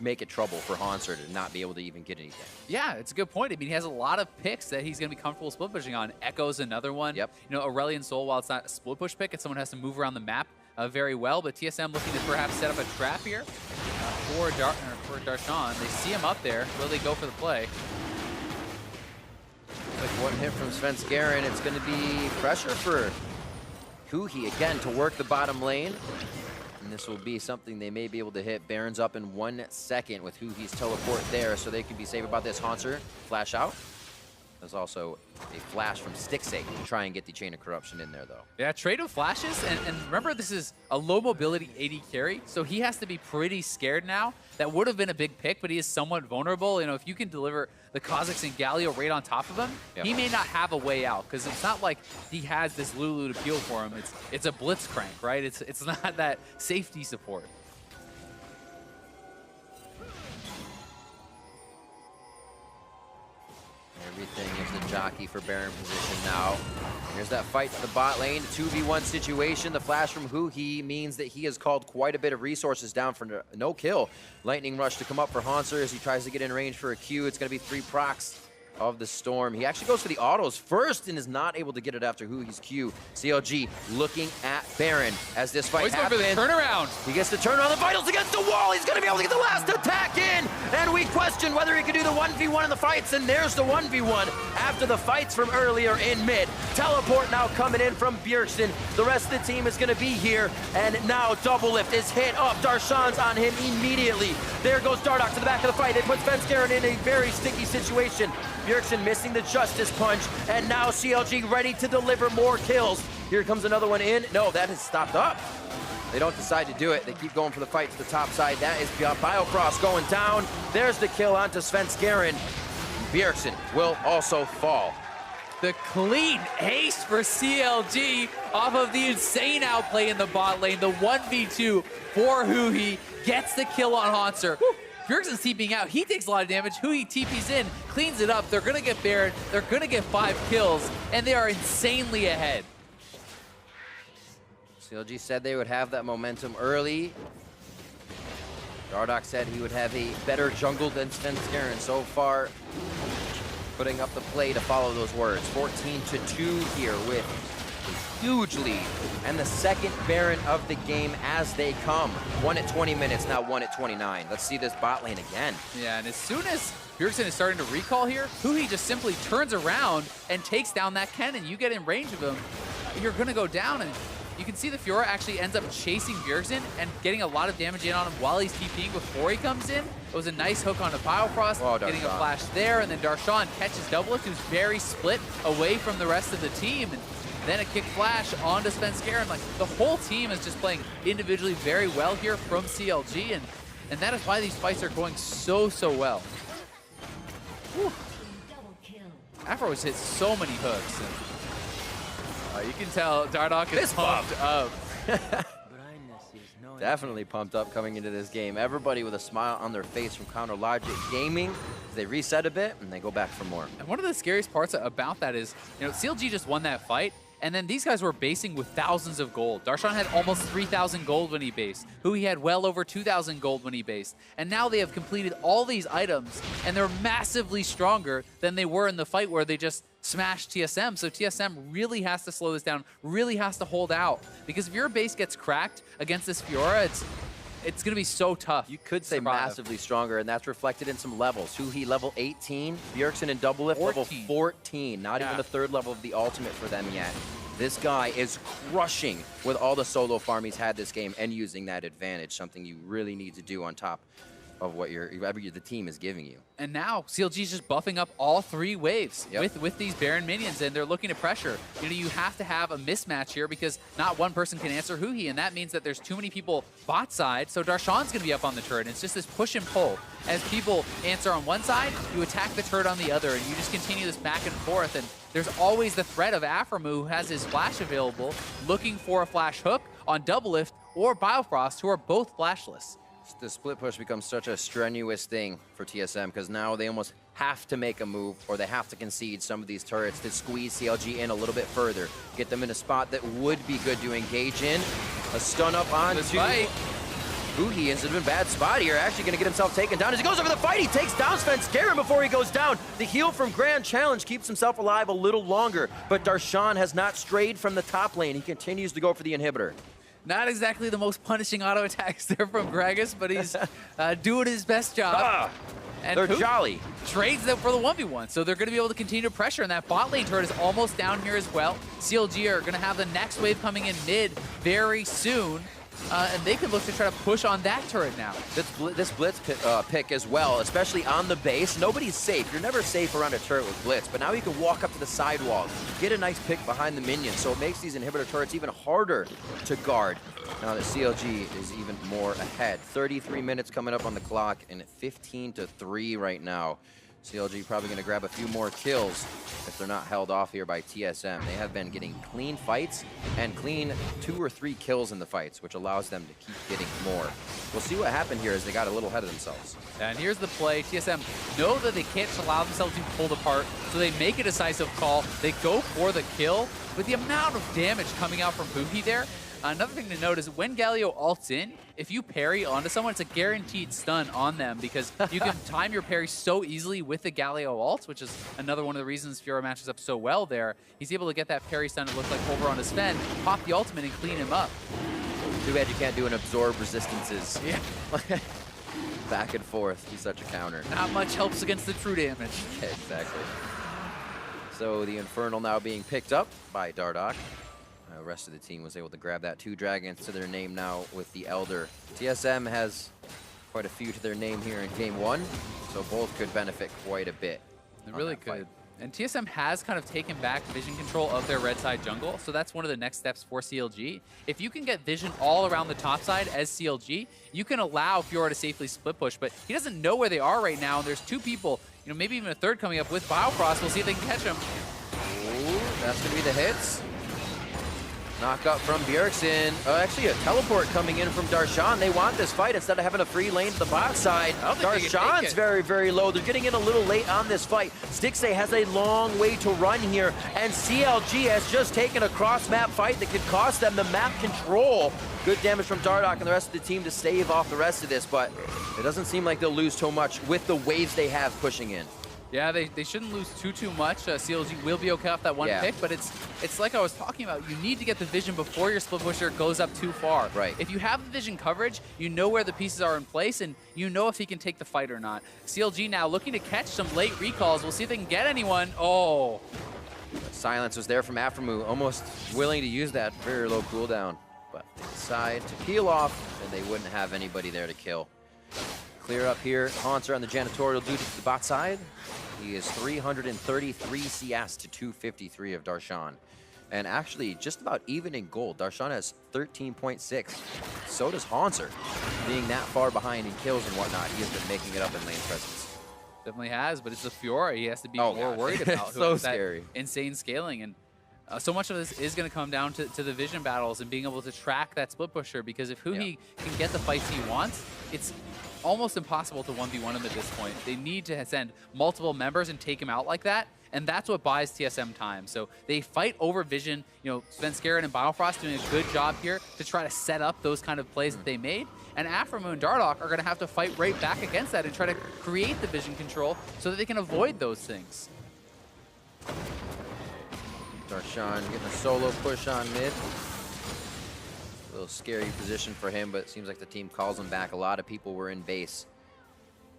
make it trouble for Hanser to not be able to even get anything. Yeah, it's a good point. I mean, he has a lot of picks that he's going to be comfortable split pushing on. Echo's another one. Aurelion Sol, while it's not a split push pick, it's someone who has to move around the map very well, but TSM looking to perhaps set up a trap here for Darshan. They see him up there. Will they go for the play? Like one hit from Svenskeren, it's going to be pressure for Huhi again to work the bottom lane. And this will be something they may be able to hit. Baron's up in 1 second with Huhi's teleport there, so they can be safe about this. Haunter, flash out. There's also a flash from Stixate to try and get the Chain of Corruption in there, though. Yeah, trade of flashes, and remember, this is a low mobility AD carry, so he has to be pretty scared now. That would have been a big pick, but he is somewhat vulnerable. You know, if you can deliver the Kha'Zix and Galio right on top of him, he may not have a way out, because it's not like he has this Lulu to peel for him. It's a Blitzcrank, right? It's not that safety support. Everything is the jockey for Baron position now. Here's that fight to the bot lane, 2v1 situation. The flash from Huhi means that he has called quite a bit of resources down for no kill. Lightning Rush to come up for Haunter as he tries to get in range for a Q. It's going to be 3 procs of the Storm. He actually goes for the autos first and is not able to get it after Huhi's Q. CLG looking at Baron as this fight happens. Going for the turnaround. He gets the turnaround. The Vitals against the wall. He's going to be able to get the last attack in. And we question whether he could do the 1v1 in the fights. And there's the 1v1 after the fights from earlier in mid. Teleport now coming in from Bjergsen. The rest of the team is going to be here. And now Double Lift is hit up. Darshan's on him immediately. There goes Dardoch to the back of the fight. It puts Svenskeren in a very sticky situation. Bjergsen missing the Justice Punch, and now CLG ready to deliver more kills. Here comes another one in. No, that has stopped up. They don't decide to do it. They keep going for the fight to the top side. That is Biofrost going down. There's the kill onto Svenskeren. Bjergsen will also fall. The clean ace for CLG off of the insane outplay in the bot lane. The 1v2 for Huhi gets the kill on Haunter. Bjergsen's TPing out. He takes a lot of damage. Huhi TP's in, cleans it up. They're going to get Baron. They're going to get 5 kills, and they are insanely ahead. CLG said they would have that momentum early. Dardoch said he would have a better jungle than Svenskeren. So far, putting up the play to follow those words. 14-2 here with a huge lead. And the second Baron of the game as they come. 1 at 20 minutes, now 1 at 29. Let's see this bot lane again. Yeah, and as soon as Bjergsen is starting to recall here, Huhi just simply turns around and takes down that cannon. You get in range of him, you're going to go down, and you can see the Fiora actually ends up chasing Bjergsen and getting a lot of damage in on him while he's TPing before he comes in. It was a nice hook onto Biofrost, getting a flash there, and then Darshan catches Double Lift, who's very split away from the rest of the team. And then a kick flash onto Svenskeren. Like, the whole team is just playing individually very well here from CLG, and that is why these fights are going so well. Whew. Afro has hit so many hooks. And, you can tell Dardoch is pumped up. Definitely pumped up coming into this game. Everybody with a smile on their face from Counter Logic Gaming. They reset a bit and they go back for more. And one of the scariest parts about that is, you know, CLG just won that fight, and then these guys were basing with thousands of gold. Darshan had almost 3,000 gold when he based. Huhi had well over 2,000 gold when he based. And now they have completed all these items, and they're massively stronger than they were in the fight where they just smashed TSM. So TSM really has to slow this down, really has to hold out. Because if your base gets cracked against this Fiora, it's going to be so tough. You could say massively stronger, and that's reflected in some levels. Huhi level 18, Bjergsen and Double Lift level 14. Not even the third level of the ultimate for them yet. This guy is crushing with all the solo farm he's had this game and using that advantage, something you really need to do on top of what the team is giving you. And now CLG is just buffing up all 3 waves with these Baron minions, and they're looking to pressure. You know, you have to have a mismatch here because not one person can answer Huhi, and that means that there's too many people bot side, so Darshan's going to be up on the turret. It's just this push and pull. As people answer on one side, you attack the turret on the other, and you just continue this back and forth, and there's always the threat of Aframu, who has his flash available, looking for a flash hook on Double Lift or Biofrost, who are both flashless. The split push becomes such a strenuous thing for TSM because now they almost have to make a move or they have to concede some of these turrets to squeeze CLG in a little bit further, get them in a spot that would be good to engage in. A stun up on Huhi is in a bad spot here, actually going to get himself taken down. As he goes over the fight, he takes down Svenskeren before he goes down. The heal from Grand Challenge keeps himself alive a little longer, but Darshan has not strayed from the top lane. He continues to go for the inhibitor. Not exactly the most punishing auto attacks there from Gragas, but he's doing his best job. And they're jolly. Trades them for the 1v1, so they're going to be able to continue to pressure, and that bot lane turret is almost down here as well. CLG are going to have the next wave coming in mid very soon. and they can look to try to push on that turret now. This Blitz pick as well, especially on the base. Nobody's safe. You're never safe around a turret with Blitz, but now you can walk up to the sidewalls, get a nice pick behind the minions, so it makes these inhibitor turrets even harder to guard. Now that CLG is even more ahead. 33 minutes coming up on the clock, and 15-3 right now. CLG probably going to grab a few more kills if they're not held off here by TSM. They have been getting clean fights and clean 2 or 3 kills in the fights, which allows them to keep getting more. We'll see what happened here as they got a little ahead of themselves. And here's the play. TSM know that they can't allow themselves to be pulled apart, so they make a decisive call. They go for the kill. With the amount of damage coming out from Huhi there, another thing to note is when Galio ults in, if you parry onto someone, it's a guaranteed stun on them because you can time your parry so easily with the Galio ult, which is another one of the reasons Fiora matches up so well there. He's able to get that parry stun to look like over on his Sven, pop the ultimate and clean him up. Too bad you can't do an absorb resistances. Yeah. Back and forth, he's such a counter. Not much helps against the true damage. Yeah, exactly. So the Infernal now being picked up by Dardoch. The rest of the team was able to grab that. 2 dragons to their name now with the Elder. TSM has quite a few to their name here in game 1, so both could benefit quite a bit. They really could. And TSM has kind of taken back vision control of their red side jungle, so that's one of the next steps for CLG. If you can get vision all around the top side as CLG, you can allow Fiora to safely split push, but he doesn't know where they are right now, and there's 2 people, maybe even a third coming up with Biofrost. We'll see if they can catch him. Ooh, that's going to be the hits. Knock up from Bjergsen. Actually, a teleport coming in from Darshan. They want this fight instead of having a free lane to the bot side. Darshan's very, very low. They're getting in a little late on this fight. Stixxay has a long way to run here, and CLG has just taken a cross-map fight that could cost them the map control. Good damage from Dardoch and the rest of the team to stave off the rest of this, but it doesn't seem like they'll lose too much with the waves they have pushing in. Yeah, they shouldn't lose too much. CLG will be okay off that one pick, but it's like I was talking about. You need to get the vision before your split pusher goes up too far. Right. If you have the vision coverage, you know where the pieces are in place, and you know if he can take the fight or not. CLG now looking to catch some late recalls. We'll see if they can get anyone. Oh. Silence was there from Aphromoo, almost willing to use that very low cooldown, but they decide to peel off, and they wouldn't have anybody there to kill. Clear up here. Haunter on the janitorial duty to the bot side. He is 333 CS to 253 of Darshan. And actually, just about even in gold. Darshan has 13.6. So does Haunter. Being that far behind in kills and whatnot, he has been making it up in lane presence. Definitely has, but it's the Fiora he has to be more worried about. So scary. That insane scaling. And so much of this is going to come down to the vision battles and being able to track that split pusher, because if Huhi can get the fights he wants, it's almost impossible to 1v1 him at this point. They need to send multiple members and take him out like that, and that's what buys TSM time. So they fight over vision. Svenskeren and Biofrost doing a good job here to try to set up those kind of plays that they made, and Aphromoo and Dardoch are going to have to fight right back against that and try to create the vision control so that they can avoid those things. Darshan getting a solo push on mid. A little scary position for him, but it seems like the team calls him back. A lot of people were in base.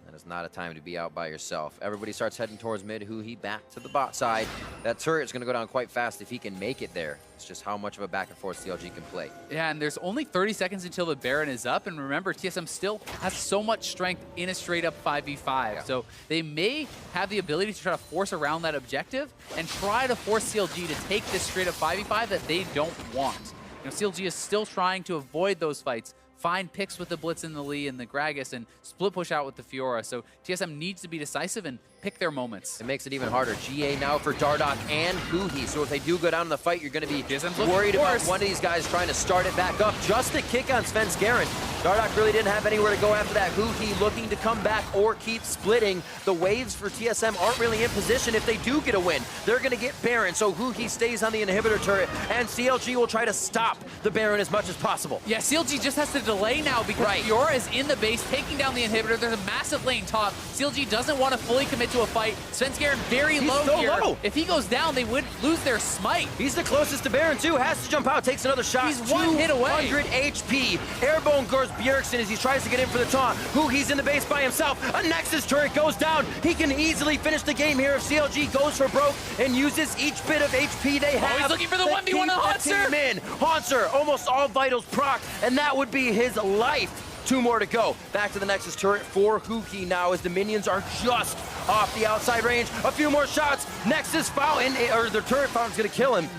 That is not a time to be out by yourself. Everybody starts heading towards mid. Huhi back to the bot side. That turret is going to go down quite fast if he can make it there. It's just how much of a back and forth CLG can play. Yeah, and there's only 30 seconds until the Baron is up. And remember, TSM still has so much strength in a straight up 5v5. Yeah. So they may have the ability to try to force around that objective and try to force CLG to take this straight up 5v5 that they don't want. CLG is still trying to avoid those fights, find picks with the Blitz and the Lee and the Gragas, and split push out with the Fiora. So TSM needs to be decisive and pick their moments. It makes it even harder. GA now for Dardoch and Huhi. So if they do go down in the fight, you're going to be worried about one of these guys trying to start it back up. Just a kick on Svenskeren. Dardoch really didn't have anywhere to go after that. Huhi looking to come back or keep splitting. The waves for TSM aren't really in position. If they do get a win, they're going to get Baron. So Huhi stays on the inhibitor turret, and CLG will try to stop the Baron as much as possible. Yeah, CLG just has to delay now because Fiora is in the base, taking down the inhibitor. There's a massive lane top. CLG doesn't want to fully commit to a fight. Svenskeren very low here. Low. If he goes down, they would lose their smite. He's the closest to Baron too. Has to jump out, takes another shot. He's one hit away. 200 HP. Airborne goes Bjergsen as he tries to get in for the taunt. Hugi's in the base by himself. A Nexus turret goes down. He can easily finish the game here if CLG goes for broke and uses each bit of HP they have. Oh, he's looking for the 1v1 on Hauntzer. Hauntzer, almost all vitals proc, and that would be his life. 2 more to go. Back to the Nexus turret for Hugi now as the minions are just off the outside range. A few more shots. Nexus fountain, or the turret fountain's gonna kill him.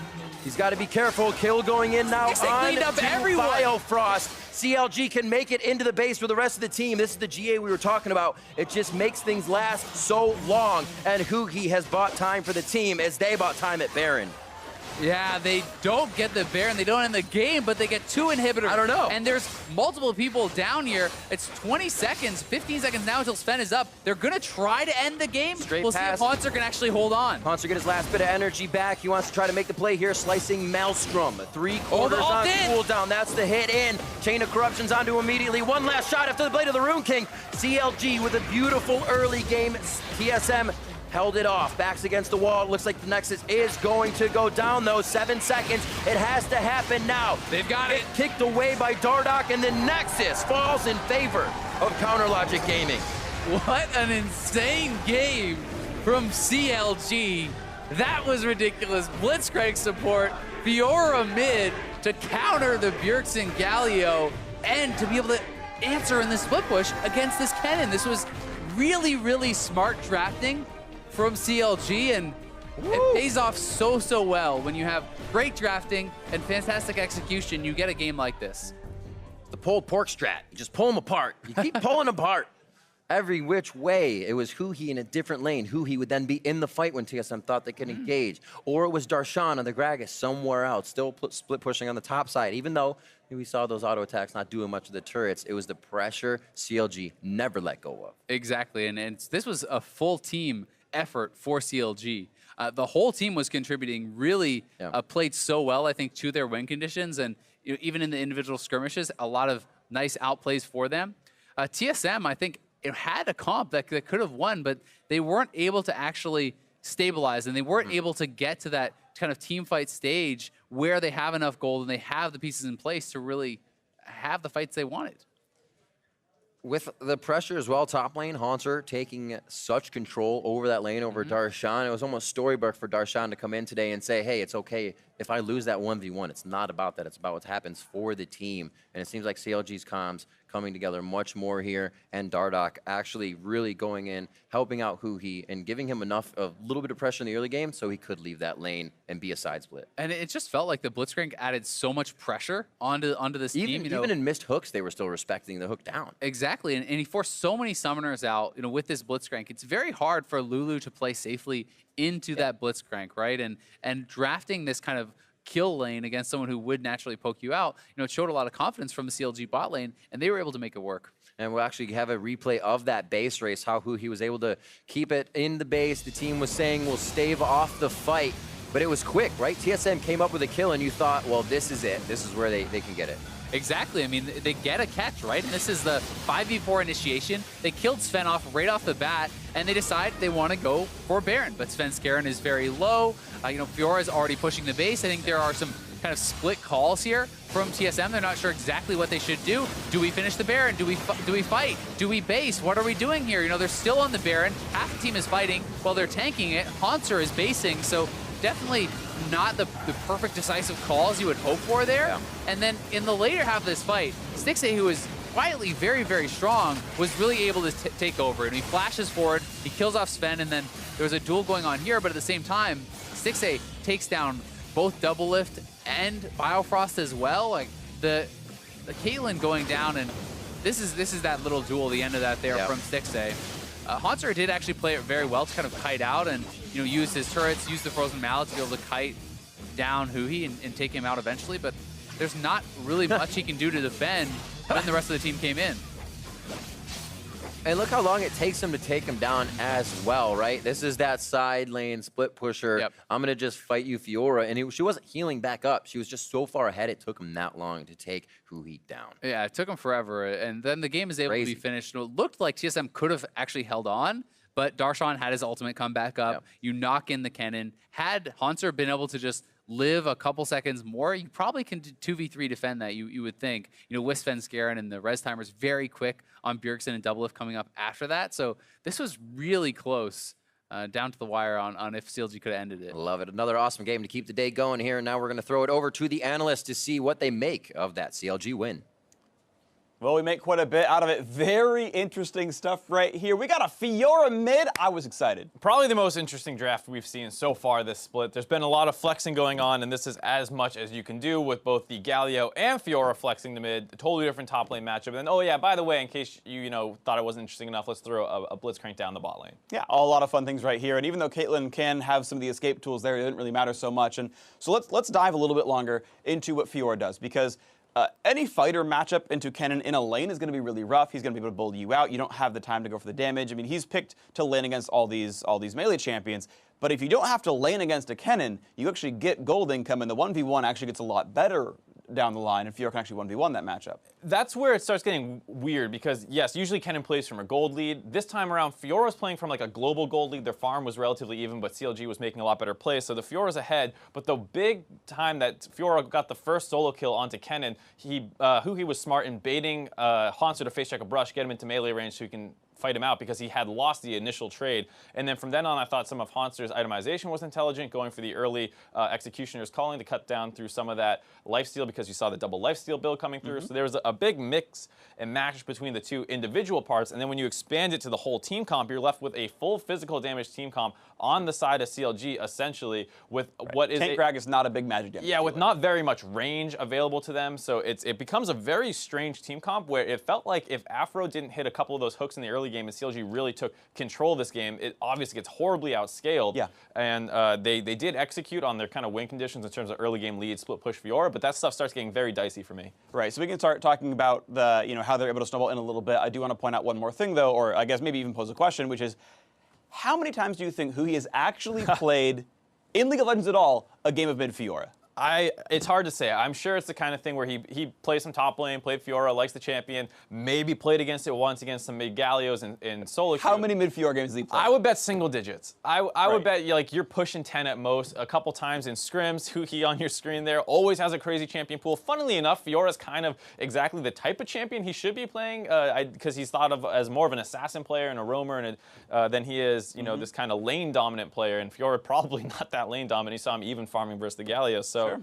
He's got to be careful. Kill going in now on Biofrost. CLG can make it into the base for the rest of the team. This is the GA we were talking about. It just makes things last so long. And Hugi has bought time for the team as they bought time at Baron. Yeah, they don't get the Baron, they don't end the game, but they get 2 inhibitors. I don't know. And there's multiple people down here. It's 20 seconds, 15 seconds now until Sven is up. They're gonna try to end the game. We'll see if Hauntzer can actually hold on. Hauntzer get his last bit of energy back. He wants to try to make the play here, slicing Maelstrom. 3/4 on cooldown. That's the hit in. Chain of Corruption's onto immediately. One last shot after the Blade of the Rune King. CLG with a beautiful early game. TSM held it off. Backs against the wall. Looks like the Nexus is going to go down, though. 7 seconds. It has to happen now. They've got it. Kicked away by Dardoch, and the Nexus falls in favor of Counter Logic Gaming. What an insane game from CLG. That was ridiculous. Blitzcrank support, Fiora mid to counter the Bjergsen Galio, and to be able to answer in the split push against this Kennen. This was really, really smart drafting from CLG, and it pays off so well. When you have great drafting and fantastic execution, you get a game like this. The pulled pork strat. You just pull them apart. You keep pulling them apart. Every which way. It was Hugi in a different lane. Hugi would then be in the fight when TSM thought they could engage. Or it was Darshan on the Gragas somewhere else, still split pushing on the top side. Even though we saw those auto attacks not doing much of the turrets, it was the pressure CLG never let go of. Exactly, and this was a full team effort for CLG. The whole team was contributing, really played so well, I think, to their win conditions, and even in the individual skirmishes, a lot of nice outplays for them. TSM, I think, it had a comp that could have won, but they weren't able to actually stabilize, and they weren't able to get to that kind of team fight stage where they have enough gold and they have the pieces in place to really have the fights they wanted. With the pressure as well, top lane, Hauntzer taking such control over that lane over Darshan. It was almost storybook for Darshan to come in today and say, hey, it's okay if I lose that 1v1. It's not about that. It's about what happens for the team. And it seems like CLG's comms coming together much more here, and Dardoch actually really going in, helping out Hugi, and giving him enough, a little bit of pressure in the early game so he could leave that lane and be a side split. And it just felt like the Blitzcrank added so much pressure onto this team. Even in missed hooks, they were still respecting the hook down. Exactly, and he forced so many summoners out, with this Blitzcrank. It's very hard for Lulu to play safely into that Blitzcrank, right? And drafting this kind of kill lane against someone who would naturally poke you out, it showed a lot of confidence from the CLG bot lane, and they were able to make it work. And we'll actually have a replay of that base race, how he was able to keep it in the base. The team was saying we'll stave off the fight, but it was quick, right? TSM came up with a kill, and you thought, well, this is it. This is where they can get it. Exactly. I mean, they get a catch, right? And this is the 5v4 initiation. They killed Sven off right off the bat, and they decide they want to go for Baron. But Sven's Garen is very low. Fiora is already pushing the base. I think there are some kind of split calls here from TSM. They're not sure exactly what they should do. Do we finish the Baron? Do we fight? Do we base? What are we doing here? They're still on the Baron. Half the team is fighting while they're tanking it. Hauntzer is basing, so definitely not the perfect decisive calls you would hope for there. Yeah. And then in the later half of this fight, Stixxay, who is quietly very, very strong, was really able to take over. And he flashes forward, he kills off Sven, and then there was a duel going on here, but at the same time, Stixxay takes down both Double Lift and Biofrost as well. Like the Caitlyn going down, and this is that little duel, the end of that there from Stixxay. Hauntzer did actually play it very well to kind of kite out and use his turrets, use the Frozen Mallet to be able to kite down Hugi and take him out eventually, but there's not really much he can do to defend when the rest of the team came in. And look how long it takes him to take him down as well, right? This is that side lane split pusher. Yep. I'm going to just fight you, Fiora. And she wasn't healing back up. She was just so far ahead, it took him that long to take Hugi down. Yeah, it took him forever. And then the game is able to be finished. It looked like TSM could have actually held on, but Darshan had his ultimate come back up. Yep. You knock in the Kennen. Had Hauntzer been able to just live a couple seconds more, you probably can 2v3 defend that, you would think. You know, with Sven Skaren and the res timers very quick on Bjergsen and Doublelift coming up after that. So this was really close. Down to the wire on if CLG could have ended it. Love it. Another awesome game to keep the day going here. Now we're going to throw it over to the analysts to see what they make of that CLG win. Well, we make quite a bit out of it. Very interesting stuff right here. We got a Fiora mid. I was excited. Probably the most interesting draft we've seen so far this split. There's been a lot of flexing going on, and this is as much as you can do with both the Galio and Fiora flexing the mid. A totally different top lane matchup. And then, oh yeah, by the way, in case you thought it wasn't interesting enough, let's throw a Blitzcrank down the bot lane. Yeah, a lot of fun things right here. And even though Caitlyn can have some of the escape tools there, it didn't really matter so much. And so let's dive a little bit longer into what Fiora does, because any fighter matchup into Kennen in a lane is going to be really rough. He's going to be able to bull you out. You don't have the time to go for the damage. I mean, he's picked to lane against all these melee champions. But if you don't have to lane against a Kennen, you actually get gold income, and the 1v1 actually gets a lot better down the line, and Fiora can actually 1v1 that matchup. That's where it starts getting weird, because yes, usually Kennen plays from a gold lead. This time around, Fiora's playing from like a global gold lead. Their farm was relatively even, but CLG was making a lot better plays, so the Fiora's ahead. But the big time that Fiora got the first solo kill onto Kennen, he was smart in baiting Hanser to face check a brush, get him into melee range so he can fight him out, because he had lost the initial trade. And then from then on, I thought some of Hanser's itemization was intelligent, going for the early Executioner's Calling to cut down through some of that lifesteal, because you saw the double lifesteal build coming through. So there was a big mix and match between the two individual parts. And then when you expand it to the whole team comp, you're left with a full physical damage team comp on the side of CLG, essentially, with what is... Tank Grag is not a big magic damage. Yeah, with not very much range available to them. So it becomes a very strange team comp, where it felt like if Afro didn't hit a couple of those hooks in the early game and CLG really took control of this game, it obviously gets horribly outscaled. Yeah. And they did execute on their kind of win conditions in terms of early game lead, split push Fiora, but that stuff starts getting very dicey for me. Right, so we can start talking about the, how they're able to snowball in a little bit. I do want to point out one more thing, though, or I guess maybe even pose a question, which is, how many times do you think Huhi has actually played, in League of Legends at all, a game of mid Fiora? It's hard to say. I'm sure it's the kind of thing where he plays some top lane, played Fiora, likes the champion, maybe played against it once against some mid Gallios in solo queue. How many mid Fiora games has he played? I would bet single digits. I would bet you're pushing 10 at most. A couple times in scrims, Huhi on your screen there always has a crazy champion pool. Funnily enough, Fiora's kind of exactly the type of champion he should be playing, because he's thought of as more of an assassin player and a roamer, and than he is, this kind of lane dominant player. And Fiora probably not that lane dominant. You saw him even farming versus the Gallios. So. Sure.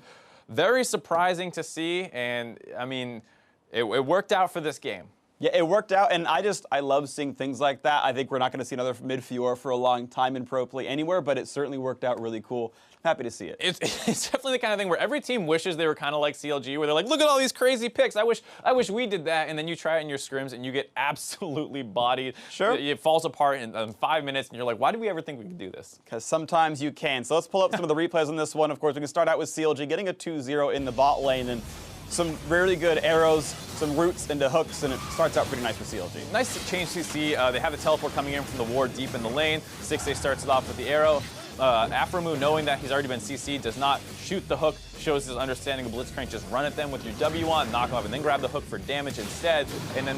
Very surprising to see, and I mean, it worked out for this game. Yeah, it worked out, and I love seeing things like that. I think we're not going to see another mid Fiora for a long time in pro play anywhere, but it certainly worked out really cool. Happy to see it. It's definitely the kind of thing where every team wishes they were kind of like CLG, where they're like, look at all these crazy picks. I wish we did that, and then you try it in your scrims and you get absolutely bodied. Sure. It falls apart in 5 minutes, and you're like, why did we ever think we could do this? Because sometimes you can. So let's pull up some of the replays on this one. Of course, we can start out with CLG getting a 2-0 in the bot lane, and some really good arrows, some roots into hooks, and it starts out pretty nice for CLG. Nice change to see. They have a teleport coming in from the ward deep in the lane. 6A starts it off with the arrow. Aframu, knowing that he's already been CC'd, does not shoot the hook, shows his understanding of Blitzcrank. Just run at them with your W on, knock them off, and then grab the hook for damage instead. And then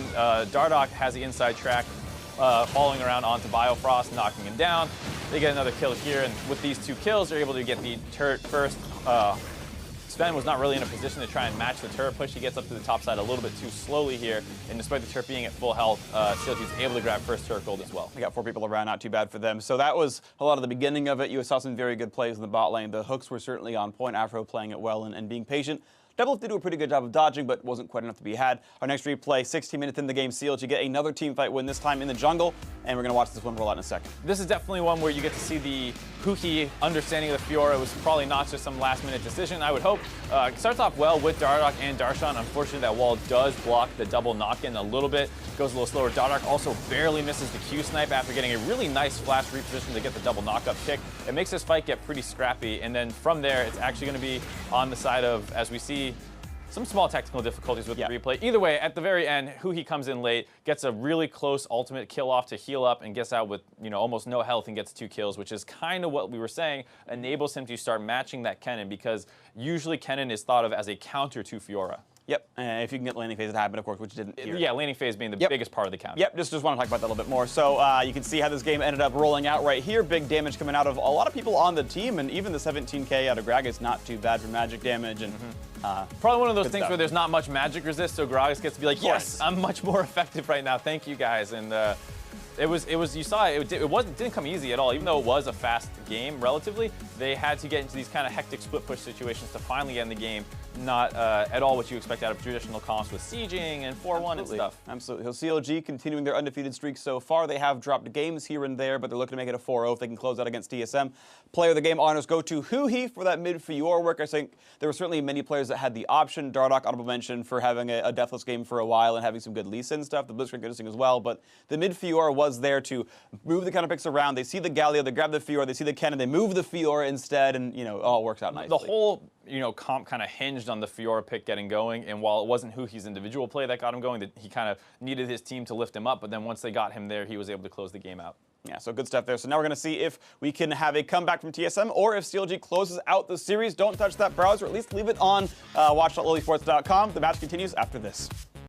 Dardoch has the inside track, falling around onto Biofrost, knocking him down. They get another kill here, and with these 2 kills, they're able to get the turret first. Sven was not really in a position to try and match the turret push. He gets up to the top side a little bit too slowly here, and despite the turret being at full health, CLG is able to grab first turret gold as well. We got 4 people around, not too bad for them. So that was a lot of the beginning of it. You saw some very good plays in the bot lane. The hooks were certainly on point. Afro playing it well and being patient. Doublelift did do a pretty good job of dodging, but wasn't quite enough to be had. Our next replay, 16 minutes in the game, CLG get another team fight win, this time in the jungle, and we're going to watch this one roll out in a second. This is definitely one where you get to see the Huhi understanding of the Fiora. It was probably not just some last-minute decision, I would hope. It starts off well with Dardoch and Darshan. Unfortunately, that wall does block the double knock-in a little bit. Goes a little slower. Dardoch also barely misses the Q-snipe after getting a really nice flash reposition to get the double knock-up kick. It makes this fight get pretty scrappy, and then from there, it's actually going to be on the side of, as we see, some small technical difficulties with the replay. Either way, at the very end, Huhi comes in late, gets a really close ultimate kill off to heal up, and gets out with almost no health and gets 2 kills, which is kind of what we were saying, enables him to start matching that Kennen, because usually Kennen is thought of as a counter to Fiora. Yep, if you can get landing phase to happen, of course, which didn't here. Yeah, landing phase being the biggest part of the counter. Yep, just want to talk about that a little bit more. So you can see how this game ended up rolling out right here. Big damage coming out of a lot of people on the team, and even the 17k out of Gragas, not too bad for magic damage. And probably one of those things stuff. where there's not much magic resist, so Gragas gets to be like, yes, I'm much more effective right now. Thank you guys. And it was you saw it didn't come easy at all. Even though it was a fast game relatively, they had to get into these kind of hectic split push situations to finally end the game. Not at all what you expect out of traditional comps with sieging and 4-1 and stuff. Absolutely. So CLG continuing their undefeated streak so far. They have dropped games here and there, but they're looking to make it a 4-0 if they can close out against TSM. Player of the game honors go to Huhi for that mid Fiora work. I think there were certainly many players that had the option. Dardoch, honorable mention for having a deathless game for a while and having some good Lee Sin stuff. The Blitzcrank good as well, but the mid Fiora was there to move the counter picks around. They see the Galio, they grab the Fiora, they see the cannon, they move the Fiora instead, and it all works out nicely. The whole comp kind of hinged on the Fiora pick getting going, and while it wasn't Huhi's individual play that got him going, that he kind of needed his team to lift him up, but then once they got him there, he was able to close the game out. Yeah, so good stuff there. So now we're going to see if we can have a comeback from TSM or if CLG closes out the series. Don't touch that browser, at least leave it on watch.lowlysports.com. The match continues after this.